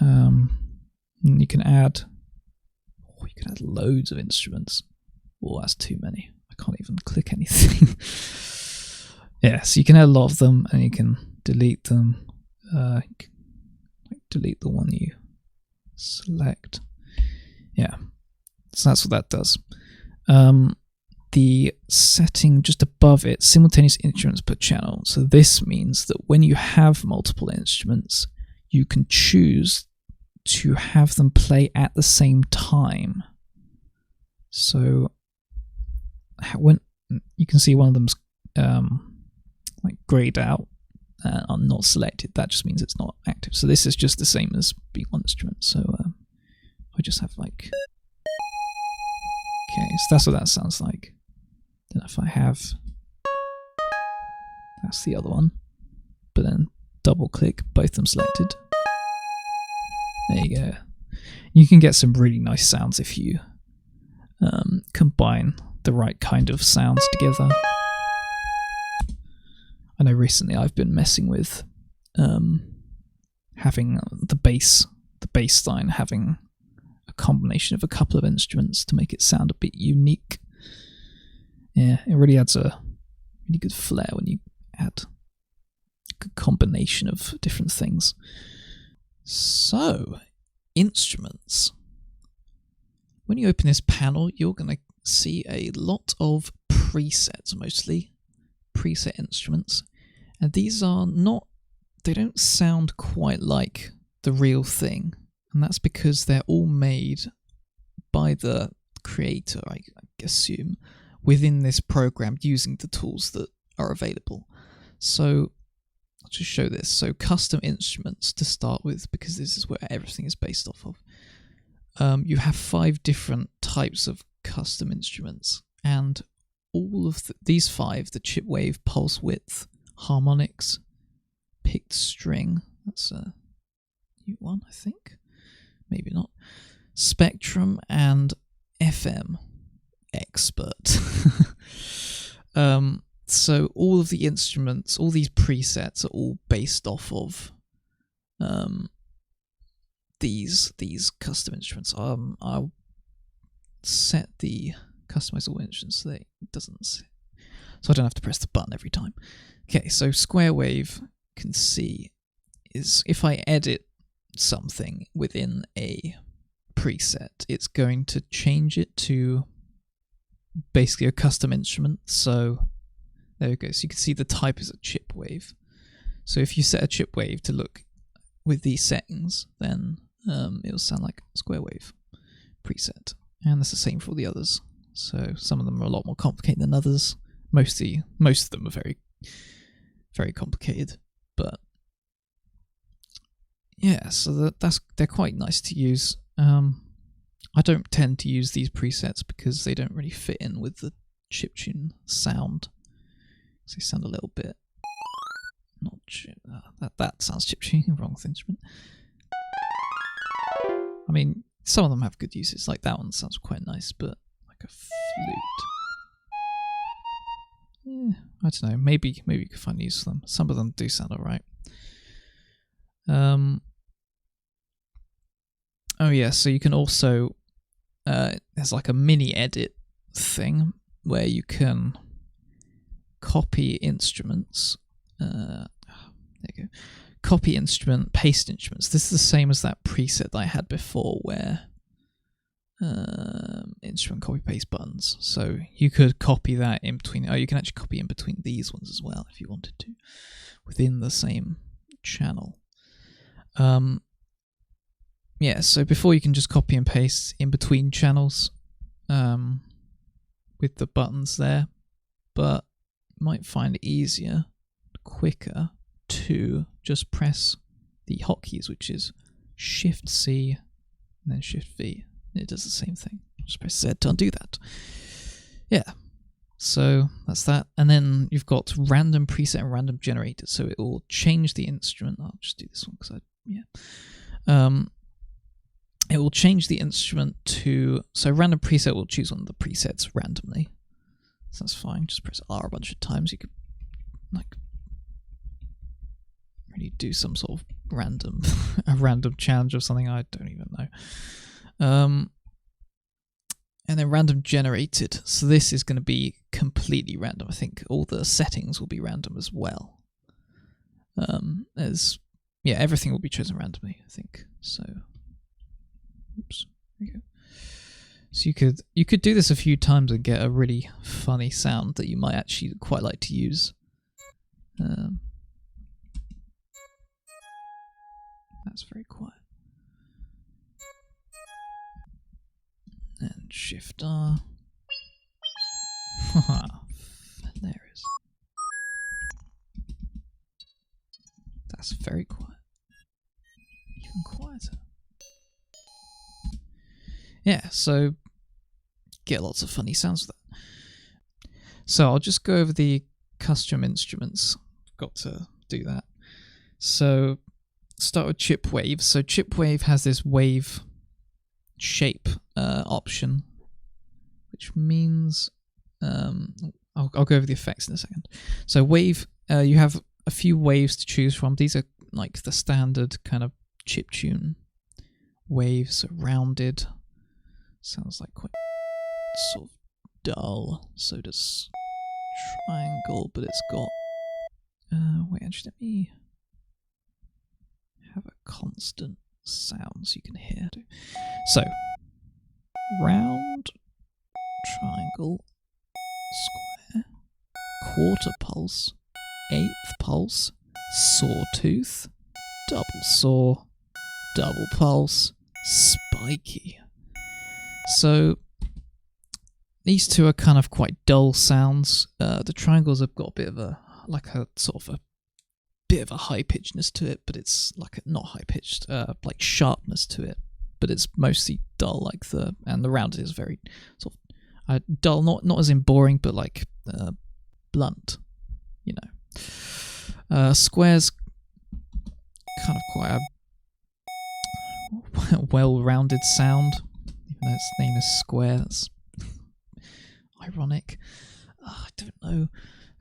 S1: And you can add loads of instruments. Oh, that's too many. I can't even click anything. Yeah, so you can add a lot of them, and you can delete them. You can delete the one you select. Yeah, so that's what that does. The setting just above it, simultaneous instruments per channel. So this means that when you have multiple instruments, you can choose to have them play at the same time. So when you can see one of them's like grayed out and not selected, that just means it's not active. So this is just the same as B1 instrument. So I just have like, okay, so that's what that sounds like. Then if I have, that's the other one, but then double click, both of them selected. There you go. You can get some really nice sounds if you combine the right kind of sounds together. I know recently I've been messing with having the bass line having a combination of a couple of instruments to make it sound a bit unique. Yeah, it really adds a really good flair when you add a good combination of different things. So, instruments. When you open this panel, you're going to see a lot of presets, mostly preset instruments. And these are not, they don't sound quite like the real thing. And that's because they're all made by the creator, I assume, within this program using the tools that are available. So I'll just show this. So custom instruments to start with, because this is where everything is based off of. You have 5 different types of custom instruments, and all of these 5, the chip wave, pulse width, harmonics, picked string, that's a new one, I think, maybe not, spectrum, and FM expert. So all of the instruments, all these presets are all based off of these custom instruments. I'll set the customize all instruments so that it doesn't, so I don't have to press the button every time. Okay, so square wave can see is if I edit something within a preset, it's going to change it to basically a custom instrument. So there we go. So you can see the type is a chip wave. So if you set a chip wave to look with these settings, then it'll sound like a square wave preset. And that's the same for all the others. So some of them are a lot more complicated than others. Most of them are very, very complicated. But yeah, so they're quite nice to use. I don't tend to use these presets because they don't really fit in with the chiptune sound. So they sound a little bit not that sounds chiptune, wrong instrument. I mean, some of them have good uses, like that one sounds quite nice, but like a flute. Yeah, I don't know. Maybe you could find use for them. Some of them do sound alright. Oh yeah, so you can also there's like a mini edit thing where you can copy instruments. There you go. Copy instrument, paste instruments. This is the same as that preset that I had before where instrument copy paste buttons. So you could copy that in between. Oh, you can actually copy in between these ones as well if you wanted to within the same channel. Yeah, so before you can just copy and paste in between channels with the buttons there, but you might find it easier, quicker to just press the hotkeys, which is Shift C and then Shift V. It does the same thing. Just press Z to undo that. Yeah, so that's that. And then you've got random preset and random generator, so it will change the instrument. I'll just do this one because it will change the instrument to, so random preset will choose one of the presets randomly. So that's fine. Just press R a bunch of times. You could like really do some sort of random a random challenge or something. I don't even know. And then random generated. So this is going to be completely random. I think all the settings will be random as well. Everything will be chosen randomly, I think. So oops, there we go. So you could do this a few times and get a really funny sound that you might actually quite like to use. That's very quiet. And Shift R. There it is. That's very quiet. Even quieter. Yeah, so get lots of funny sounds with that. So I'll just go over the custom instruments. Got to do that. So start with chip wave. So chip wave has this wave shape option, which means I'll go over the effects in a second. So wave, you have a few waves to choose from. These are like the standard kind of chiptune waves, rounded. Sounds like quite sort of dull. So does triangle, but it's got wait, actually let me have a constant sound so you can hear. So round, triangle, square, quarter pulse, eighth pulse, sawtooth, double saw, double pulse, spiky. So these two are kind of quite dull sounds. The triangles have got a bit of a bit of a high pitchedness to it, but it's like not high pitched, like sharpness to it. But it's mostly dull, and the rounded is very sort of dull, not as in boring, but like blunt, you know. Squares kind of quite a well-rounded sound. Even though its name is Square, that's ironic. I don't know.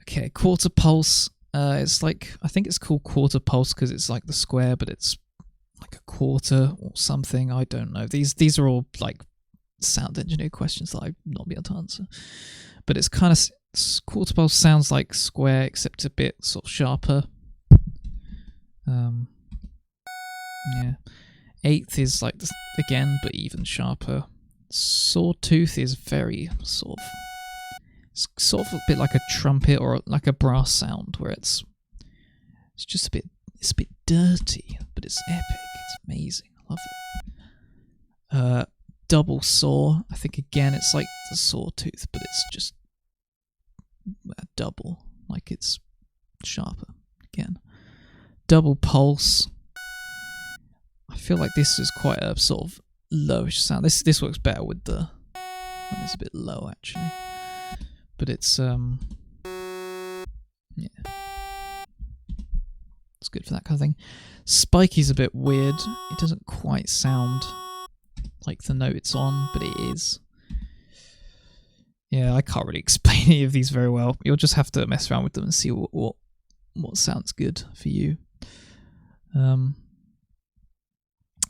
S1: Okay, quarter pulse. It's like, I think it's called quarter pulse because it's like the square, but it's like a quarter or something. I don't know. These are all like sound engineer questions that I've not been able to answer. But it's kind of, quarter pulse sounds like square except a bit sort of sharper. Yeah. Eighth is like this again, but even sharper. Sawtooth is very sort of a bit like a trumpet or like a brass sound, where it's just a bit dirty, but it's epic. It's amazing. I love it. Double saw. I think again it's like a sawtooth, but it's just a double, like it's sharper. Again, double pulse. I feel like this is quite a sort of lowish sound. This works better with the when it's a bit low actually, but it's yeah, it's good for that kind of thing. Spiky's a bit weird. It doesn't quite sound like the note it's on, but it is. Yeah, I can't really explain any of these very well. You'll just have to mess around with them and see what sounds good for you.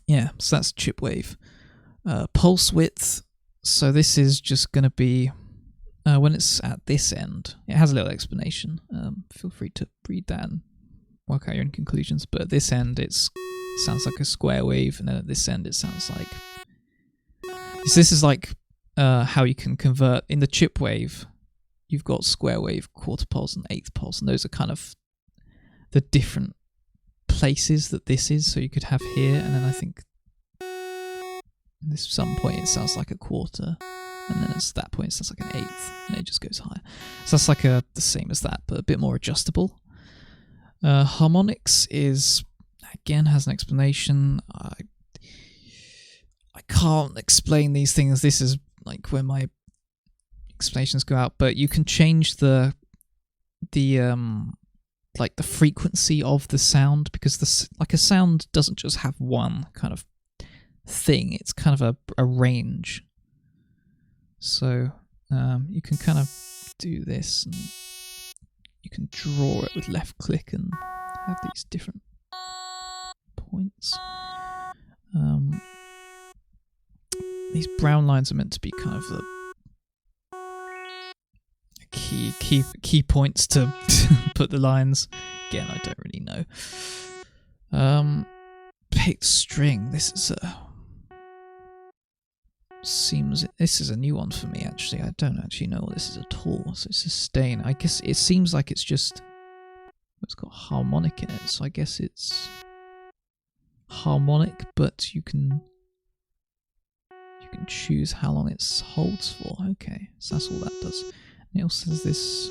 S1: Yeah, so that's chip wave. Pulse width. So this is just going to be when it's at this end. It has a little explanation. Feel free to read that and work out your own conclusions. But at this end, it sounds like a square wave, and then at this end, it sounds like. So this is like how you can convert in the chip wave. You've got square wave, quarter pulse, and eighth pulse, and those are kind of the different places that this is. So you could have here, and then I think at this some point it sounds like a quarter, and then at that point it sounds like an eighth, and it just goes higher. So that's like the same as that, but a bit more adjustable. Harmonics is again has an explanation. I can't explain these things. This is like where my explanations go out, but you can change the like the frequency of the sound, because like a sound doesn't just have one kind of thing, it's kind of a range. So you can kind of do this, and you can draw it with left click and have these different points. These brown lines are meant to be kind of the key points to put the lines. Again, I don't really know. Picked string. This is this is a new one for me actually. I don't actually know what this is at all. So sustain. I guess it seems like it's just it's got harmonic in it. So I guess it's harmonic, but you can choose how long it holds for. Okay, so that's all that does. And it also has this,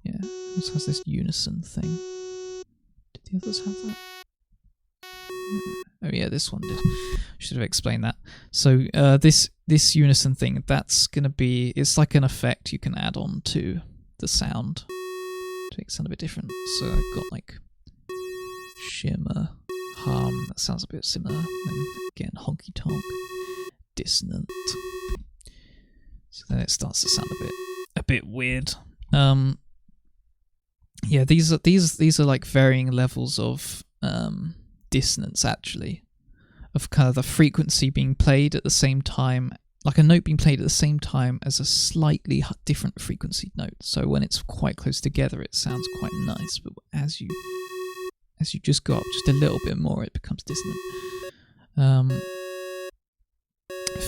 S1: yeah, it also has this unison thing. Did the others have that? Oh yeah, this one did. Should have explained that. So this unison thing, that's gonna be, it's like an effect you can add on to the sound to make it sound a bit different. So I've got like shimmer, hum. That sounds a bit similar. And again, honky tonk, dissonant. So then it starts to sound a bit weird. Yeah, these are like varying levels of dissonance actually, of kind of the frequency being played at the same time, like a note being played at the same time as a slightly different frequency note. So when it's quite close together, it sounds quite nice, but as you just go up just a little bit more, it becomes dissonant.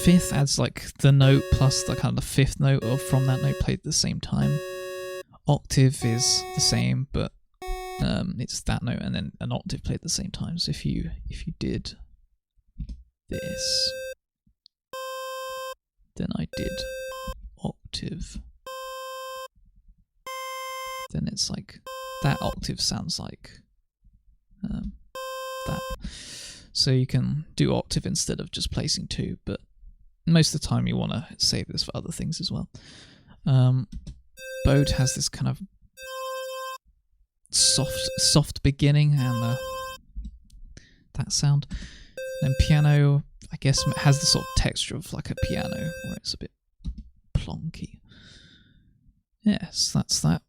S1: Fifth adds like the note plus the kind of the fifth note from that note played at the same time. Octave is the same, but it's that note and then an octave played at the same time. So if you did this, then I did octave, then it's like that octave sounds like that. So you can do octave instead of just placing two, but most of the time you want to save this for other things as well. Bode has this kind of soft beginning and that sound. And piano, I guess, has the sort of texture of like a piano, where it's a bit plonky. Yes, that's that.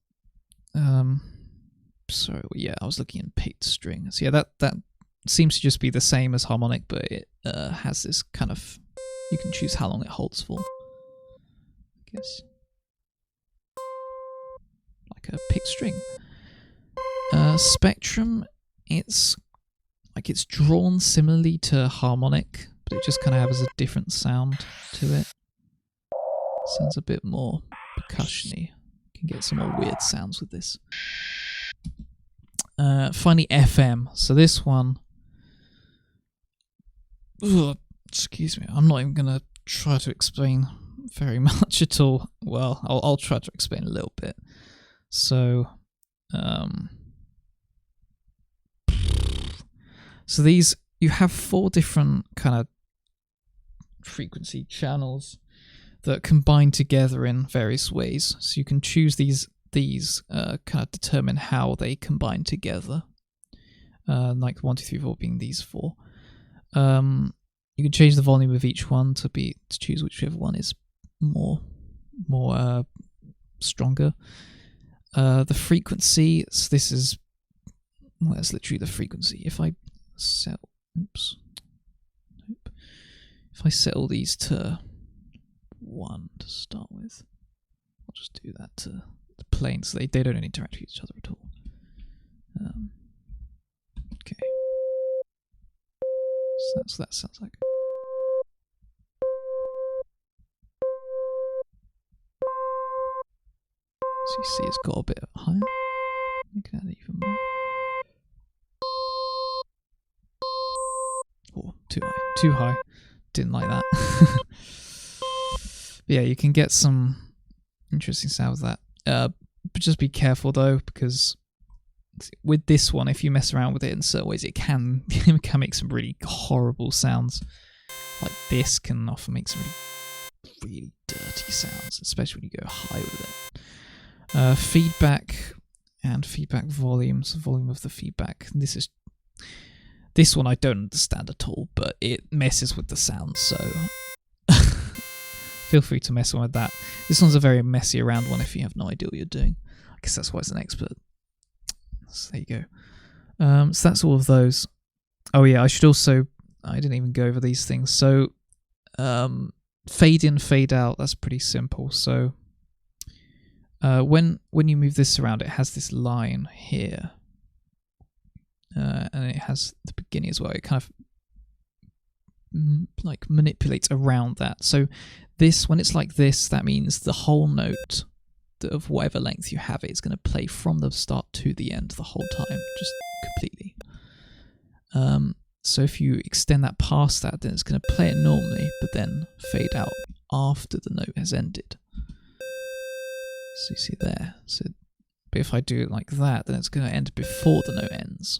S1: So yeah, I was looking in picked string. So yeah, that seems to just be the same as harmonic, but it has this kind of, you can choose how long it holds for, I guess, like a picked string. Spectrum, it's drawn similarly to harmonic, but it just kind of has a different sound to it. Sounds a bit more percussion-y. You can get some more weird sounds with this. Finally, FM. So this one, excuse me, I'm not even going to try to explain very much at all. Well, I'll try to explain a little bit. So, these, you have 4 different kind of frequency channels that combine together in various ways. So you can choose these kind of determine how they combine together. Like 1, 2, 3, 4 being these 4. You can change the volume of each one to choose whichever one is more stronger. The frequency, so this is, well, that's literally the frequency. If I set, if I set all these to 1 to start with, I'll just do that to the plane, so they don't interact with each other at all. Okay. So that's what that sounds like. So you see it's got a bit higher. Make it add even more. Oh, too high. Too high. Didn't like that. But yeah, you can get some interesting sounds with that. But just be careful though, because with this one, if you mess around with it in certain ways, it can make some really horrible sounds. Like this can often make some really dirty sounds, especially when you go high with it. Feedback and feedback volumes, volume of the feedback. This one I don't understand at all, but it messes with the sound, so feel free to mess around with that. This one's a very messy around one if you have no idea what you're doing. I guess that's why it's an expert. So there you go. So that's all of those. Oh yeah, I didn't even go over these things. So fade in, fade out, that's pretty simple. So when you move this around, it has this line here. And it has the beginning as well. It kind of like manipulates around that. So this, when it's like this, that means the whole note of whatever length you have it is going to play from the start to the end the whole time, just completely. So if you extend that past that, then it's going to play it normally, but then fade out after the note has ended. So you see there. So, but if I do it like that, then it's going to end before the note ends.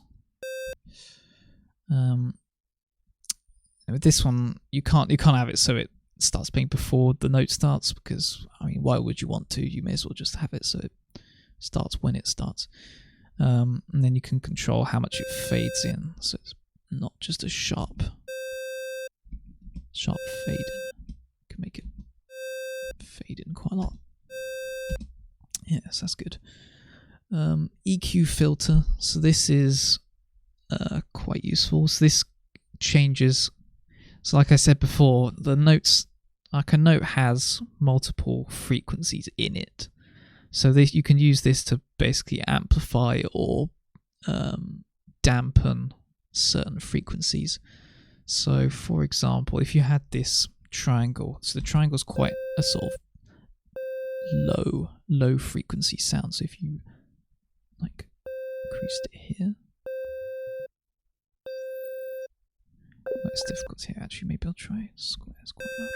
S1: With this one, you can't have it so it starts playing before the note starts, because I mean, why would you want to? You may as well just have it so it starts when it starts. And then you can control how much it fades in, so it's not just a sharp fade in. You can make it fade in quite a lot. Yes, that's good. EQ filter. So this is quite useful. So this changes. So like I said before, the notes, like a note has multiple frequencies in it. So this, you can use this to basically amplify or dampen certain frequencies. So for example, if you had this triangle, so the triangle is quite a sort of low frequency sound. So if you like increased it here, it's difficult here. Actually, maybe I'll try square. It's quite loud.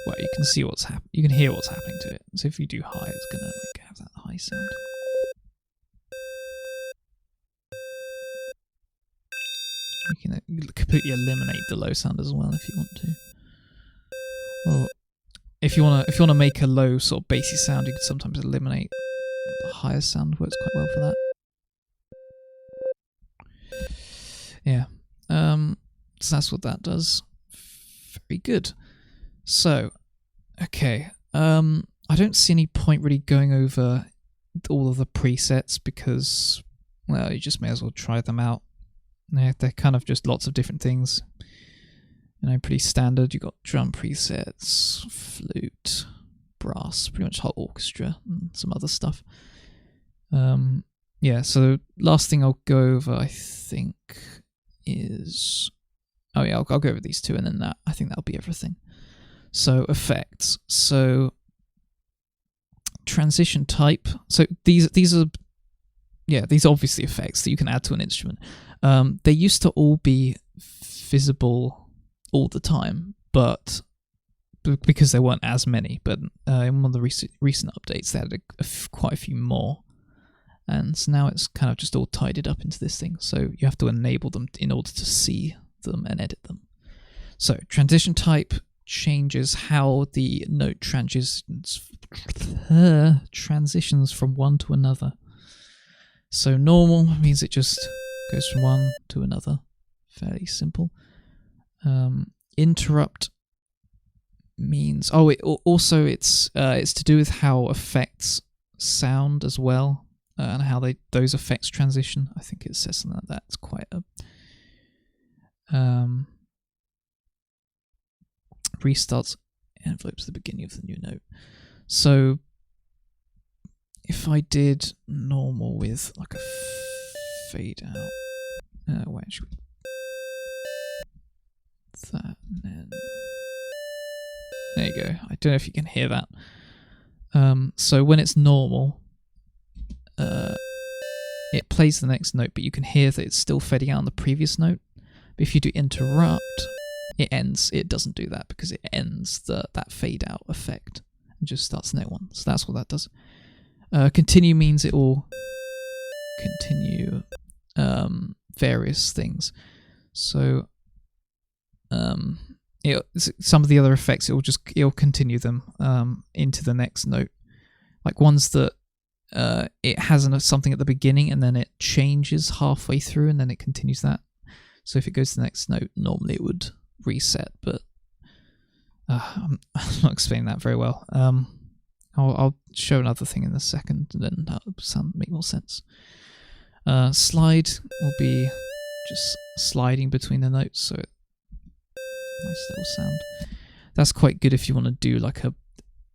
S1: Well, you can see what's happening. You can hear what's happening to it. So if you do high, it's gonna like have that high sound. You can completely eliminate the low sound as well if you want to. Or if you wanna make a low sort of bassy sound, you can sometimes eliminate the higher sound. Works quite well for that. Yeah. So that's what that does. Very good. So, okay. I don't see any point really going over all of the presets because, well, you just may as well try them out. They're kind of just lots of different things. You know, pretty standard. You've got drum presets, flute, brass, pretty much whole orchestra, and some other stuff. Yeah, so last thing I'll go over, I think, is... Oh yeah, I'll go over these two, and then I think that'll be everything. So effects. So transition type. So these are obviously effects that you can add to an instrument. They used to all be visible all the time, but because there weren't as many, but in one of the recent updates they had quite a few more. And so now it's kind of just all tidied up into this thing. So you have to enable them in order to see them and edit them. So transition type changes how the note transitions from one to another. So normal means it just goes from one to another. Fairly simple. Interrupt means it's to do with how effects sound as well, and how those effects transition. I think it says something like that. It's quite a restarts envelopes at the beginning of the new note. So if I did normal with like a fade out, that, and then there you go. I don't know if you can hear that. So when it's normal, it plays the next note, but you can hear that it's still fading out on the previous note. But if you do interrupt, it ends. It doesn't do that because it ends that fade out effect and just starts the next one. So that's what that does. Continue means it will continue various things. So some of the other effects it'll continue them into the next note, like ones that it has something at the beginning and then it changes halfway through and then it continues that. So if it goes to the next note, normally it would reset, but I'm not explaining that very well. I'll show another thing in a second and then that'll make more sense. Slide will be just sliding between the notes, so nice little sound. That's quite good if you want to do like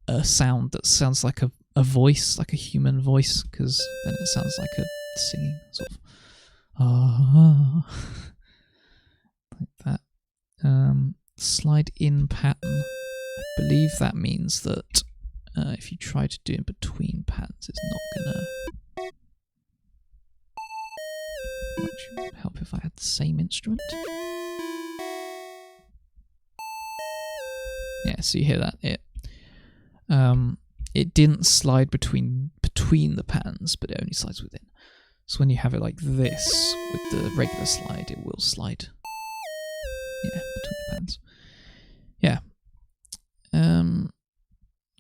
S1: a sound that sounds like a voice, like a human voice, because then it sounds like a singing sort of like that. Slide in pattern. I believe that means that if you try to do in between patterns, it's not gonna much help if I had the same instrument. Yeah, so you hear that it didn't slide between the patterns, but it only slides within. So when you have it like this with the regular slide, it will slide between the patterns. Yeah.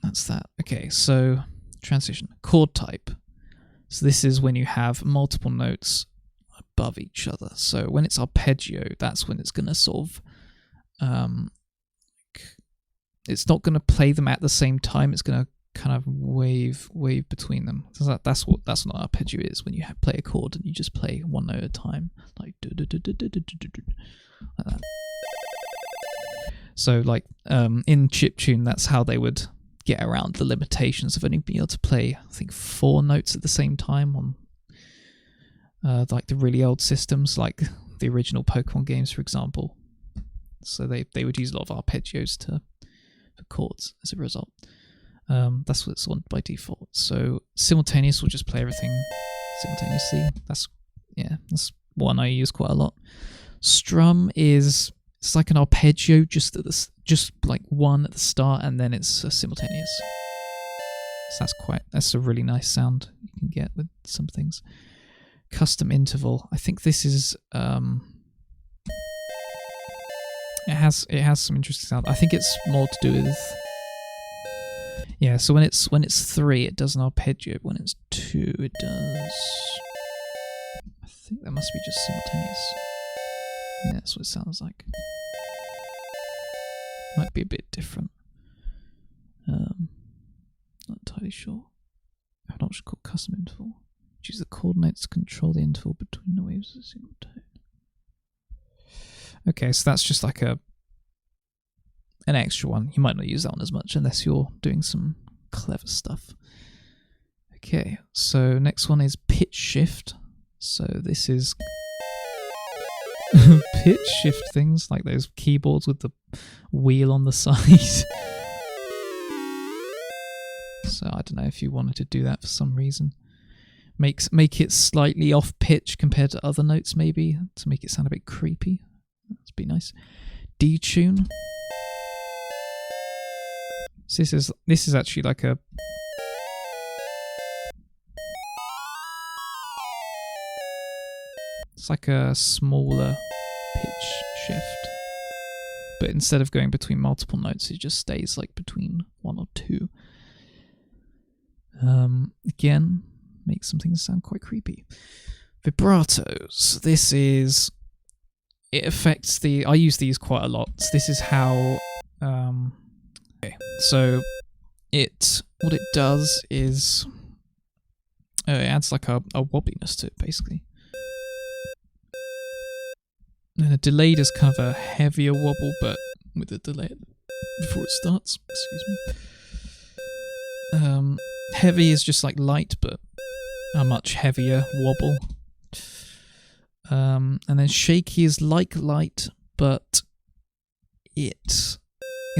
S1: That's that. Okay, so transition. Chord type. So this is when you have multiple notes above each other. So when it's arpeggio, that's when it's going to sort of it's not going to play them at the same time. It's going to kind of wave between them. So that's what arpeggio is, when you play a chord and you just play one note at a time, like like that. So like in chiptune, that's how they would get around the limitations of only being able to play, I think, 4 notes at the same time on like the really old systems, like the original Pokemon games, for example. So they would use a lot of arpeggios for chords as a result. That's what it's on by default. So simultaneous will just play everything simultaneously. That's one I use quite a lot. Strum it's like an arpeggio, just like one at the start, and then it's simultaneous. So that's a really nice sound you can get with some things. Custom interval. I think this is it has some interesting sound. I think it's more to do with so when it's 3 it does an arpeggio, when it's 2 it does, I think that must be just simultaneous. Yeah, that's what it sounds like. Might be a bit different. Not entirely sure. I'm not sure. Called custom interval. Use the coordinates to control the interval between the waves of a single tone. Okay, so that's just like an extra one. You might not use that one as much unless you're doing some clever stuff. Okay, so next one is pitch shift. So this is pitch shift things, like those keyboards with the wheel on the side. So I don't know if you wanted to do that for some reason. Make it slightly off pitch compared to other notes, maybe, to make it sound a bit creepy. That'd be nice. Detune. So this is actually like a smaller pitch shift, but instead of going between multiple notes, it just stays like between 1 or 2. Again, makes some things sound quite creepy. Vibratos. It affects I use these quite a lot. So this is how. Okay, so what it does is it adds like a wobbliness to it, basically. And a delayed is kind of a heavier wobble, but with a delay before it starts. Excuse me. Heavy is just like light, but a much heavier wobble. And then shaky is like light, but it's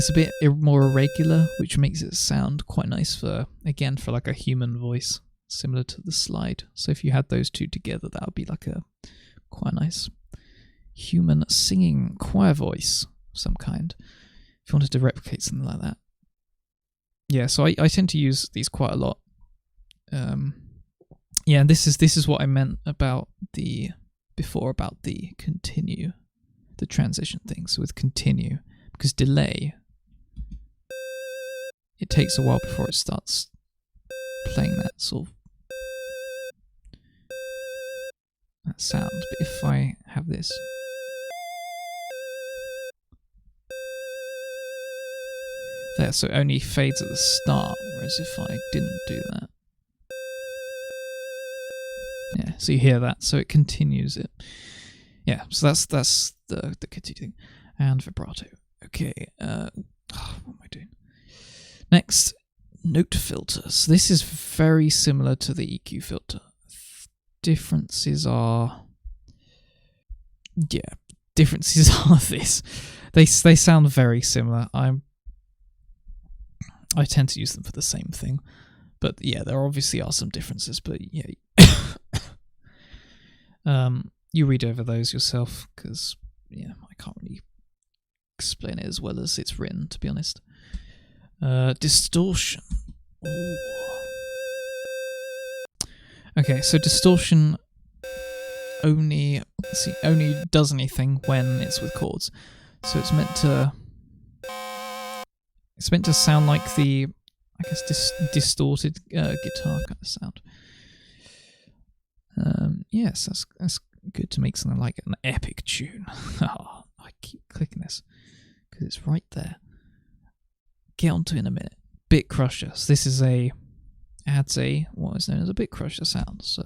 S1: a bit more irregular, which makes it sound quite nice for like a human voice, similar to the slide. So if you had those two together, that would be like a quite nice human singing choir voice of some kind, if you wanted to replicate something like that. Yeah, so I tend to use these quite a lot. Yeah, and this is what I meant about the continue, the transition thing. So with continue, because delay, it takes a while before it starts playing that sort of that sound. But if I have this, there, so it only fades at the start, whereas if I didn't do that, yeah, so you hear that, so it continues it. Yeah, so that's the continuing and vibrato. Okay, what am I doing? Next, note filters. This is very similar to the EQ filter. Differences are this. They sound very similar. I tend to use them for the same thing, but yeah, there obviously are some differences. But yeah, you read over those yourself, because yeah, I can't really explain it as well as it's written, to be honest. Distortion. Ooh. Okay, so distortion only does anything when it's with chords. So it's meant to sound like the, I guess, distorted guitar kind of sound. Yes, that's good to make something like an epic tune. Oh, I keep clicking this because it's right there. Get onto it in a minute. Bit crusher. So this is adds what is known as a bit crusher sound. So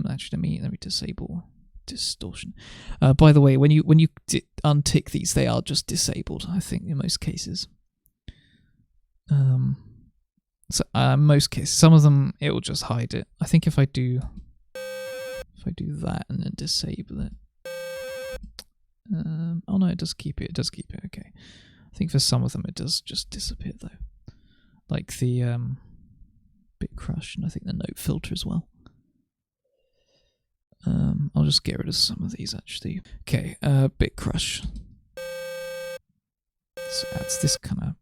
S1: actually, let me disable distortion. By the way, when you untick these, they are just disabled, I think, in most cases. So most cases, some of them it will just hide it. I think if I do that and then disable it, oh no, it does keep it. It does keep it. Okay. I think for some of them it does just disappear though, like the bit crush, and I think the note filter as well. I'll just get rid of some of these actually. Okay, bit crush. So adds this kind of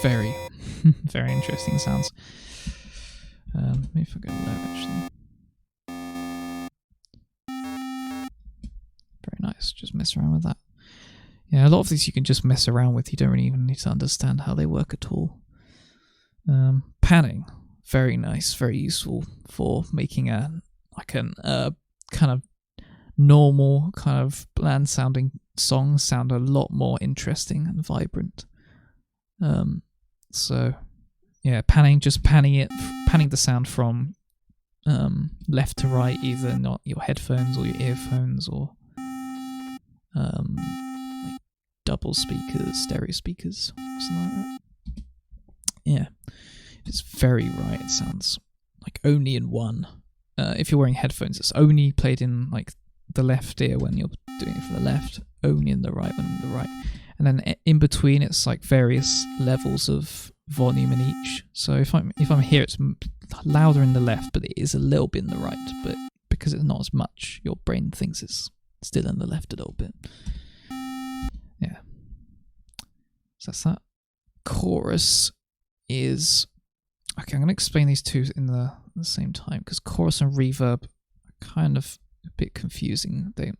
S1: very very interesting sounds. Maybe if I go low actually. Very nice, just mess around with that. Yeah, a lot of these you can just mess around with. You don't really even need to understand how they work at all. Panning, very nice, very useful for making a kind of normal, kind of bland sounding song sound a lot more interesting and vibrant. So yeah, panning the sound from left to right, either not your headphones or your earphones or like double speakers, stereo speakers, something like that. Yeah, it's very right. It sounds like only in one. If you're wearing headphones, it's only played in like the left ear when you're doing it for the left, only in the right when the right, and then in between it's like various levels of volume in each. So if I'm here, it's louder in the left, but it is a little bit in the right. But because it's not as much, your brain thinks it's still in the left a little bit. Yeah. So that's that. Chorus is... Okay, I'm going to explain these two in the same time, because chorus and reverb are kind of a bit confusing. They're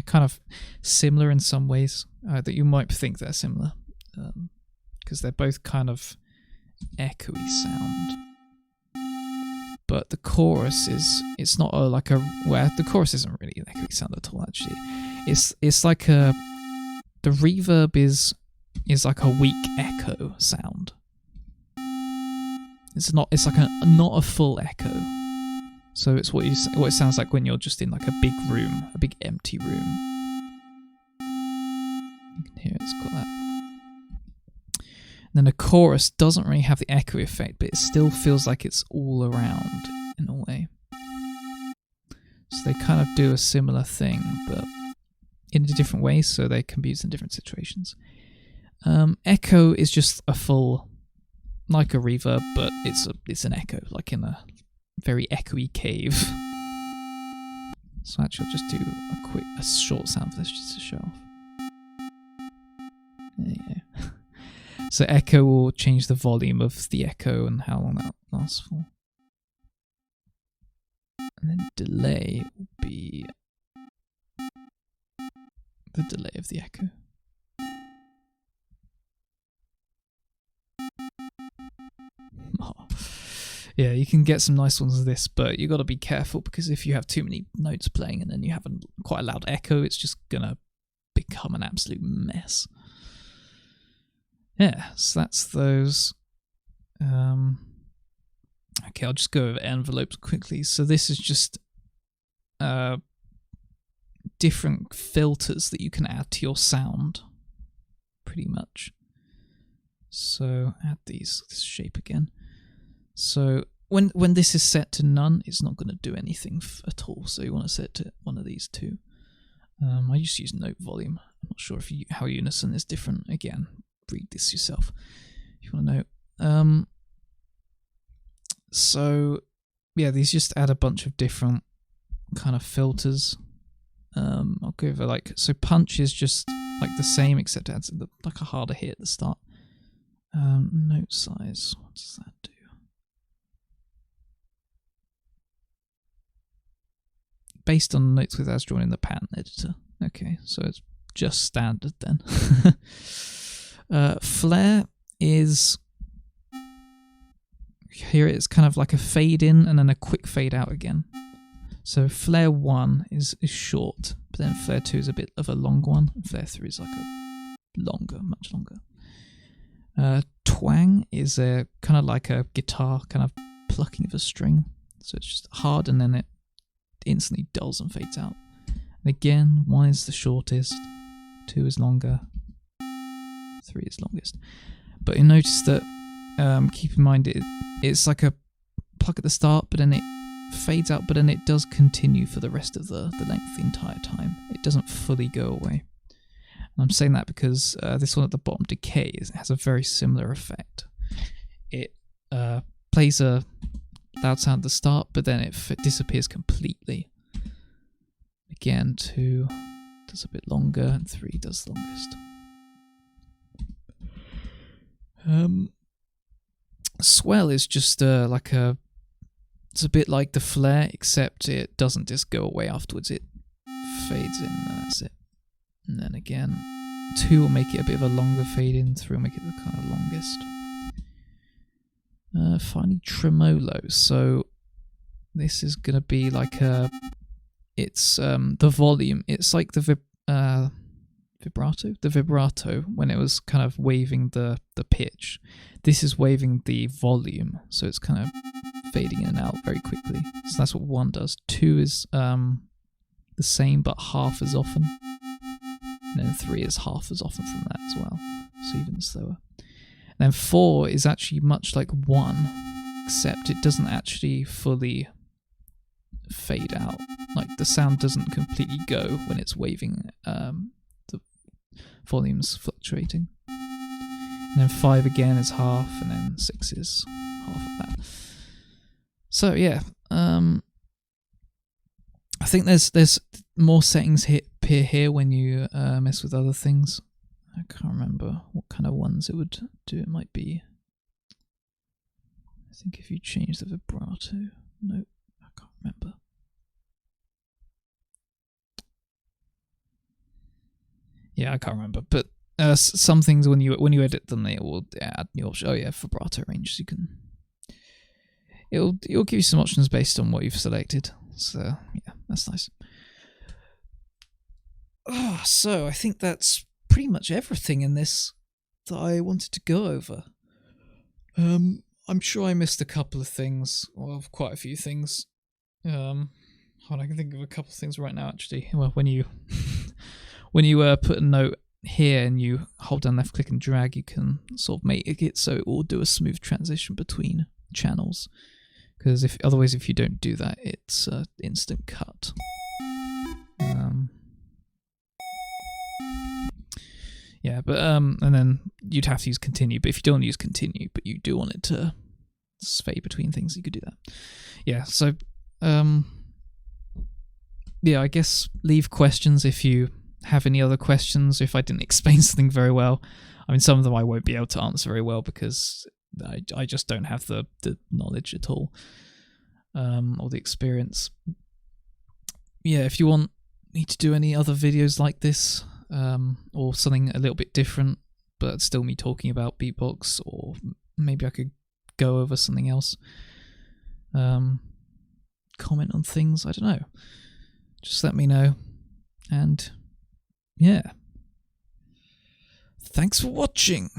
S1: kind of similar in some ways, that you might think they're similar, because they're both kind of echoey sound. But the chorus it's not the chorus isn't really an echoey sound at all, actually. It's like the reverb is like a weak echo sound. It's like not a full echo. So it's what it sounds like when you're just in like a big room, a big empty room. You can hear it's got that. And then the chorus doesn't really have the echo effect, but it still feels like it's all around in a way. So they kind of do a similar thing, but in a different way, so they can be used in different situations. Echo is just a full, like a reverb, but it's an echo, like in a very echoey cave. So actually I'll just do a short sound for this just to show off. There you go. So echo will change the volume of the echo and how long that lasts for. And then delay will be the delay of the echo. Oh. Yeah, you can get some nice ones of this, but you got to be careful, because if you have too many notes playing and then you have quite a loud echo, it's just gonna become an absolute mess. Yeah, so that's those. Okay, I'll just go over envelopes quickly. So this is just different filters that you can add to your sound, pretty much. So add this shape again. So when this is set to none, it's not going to do anything at all. So you want to set it to one of these two. I just use note volume. I'm not sure if how unison is different. Again, read this yourself if you want to know. So yeah, these just add a bunch of different kind of filters. I'll go over so punch is just like the same, except it adds like a harder hit at the start. Note size, what does that do? Based on notes with as drawn in the pattern editor. Okay, so it's just standard then. Flare is, here it's kind of like a fade in and then a quick fade out again. So flare 1 is short, but then flare 2 is a bit of a long one. Flare 3 is like a much longer. Twang is a kind of like a guitar kind of plucking of a string. So it's just hard and then it instantly dulls and fades out. And again, 1 is the shortest, 2 is longer, 3 is longest. But you notice that, keep in mind, it's like a pluck at the start, but then it fades out, but then it does continue for the rest of the length the entire time. It doesn't fully go away. And I'm saying that because this one at the bottom, Decay, has a very similar effect. It plays a loud sound at the start, but then it disappears completely. Again, 2 does a bit longer, and 3 does the longest. Swell is just it's a bit like the flare, except it doesn't just go away afterwards, it fades in and that's it. And then again, 2 will make it a bit of a longer fade in, 3 will make it the kind of longest. Finally, tremolo. So this is going to be like it's the volume, it's like the vibrato when it was kind of waving the pitch. This is waving the volume, so it's kind of fading in and out very quickly. So that's what 1 does. 2 is the same but half as often, and then 3 is half as often from that as well, so even slower. And then 4 is actually much like 1, except it doesn't actually fully fade out. Like the sound doesn't completely go when it's waving, the volume's fluctuating. And then 5 again is half, and then 6 is half of that. So yeah, I think there's more settings appear here when you mess with other things. I can't remember what kind of ones it would do. It might be, I think if you change the vibrato. No, I can't remember. Yeah, I can't remember. But some things when you edit them, it will add new options. Oh yeah, vibrato ranges. You can. It'll give you some options based on what you've selected. So yeah, that's nice. So I think that's pretty much everything in this that I wanted to go over. I'm sure I missed a couple of things, or quite a few things. Hold on, I can think of a couple of things right now actually. Well, when you put a note here and you hold down left click and drag, you can sort of make it so it will do a smooth transition between channels. Because otherwise, if you don't do that, it's instant cut. Yeah, but and then you'd have to use continue. But if you don't use continue, but you do want it to sway between things, you could do that. Yeah. So yeah, I guess leave questions if you have any other questions. If I didn't explain something very well, I mean, some of them I won't be able to answer very well because I just don't have the knowledge at all, or the experience. Yeah, if you want me to do any other videos like this, or something a little bit different, but still me talking about BeepBox, or maybe I could go over something else, comment on things, I don't know. Just let me know, and yeah. Thanks for watching.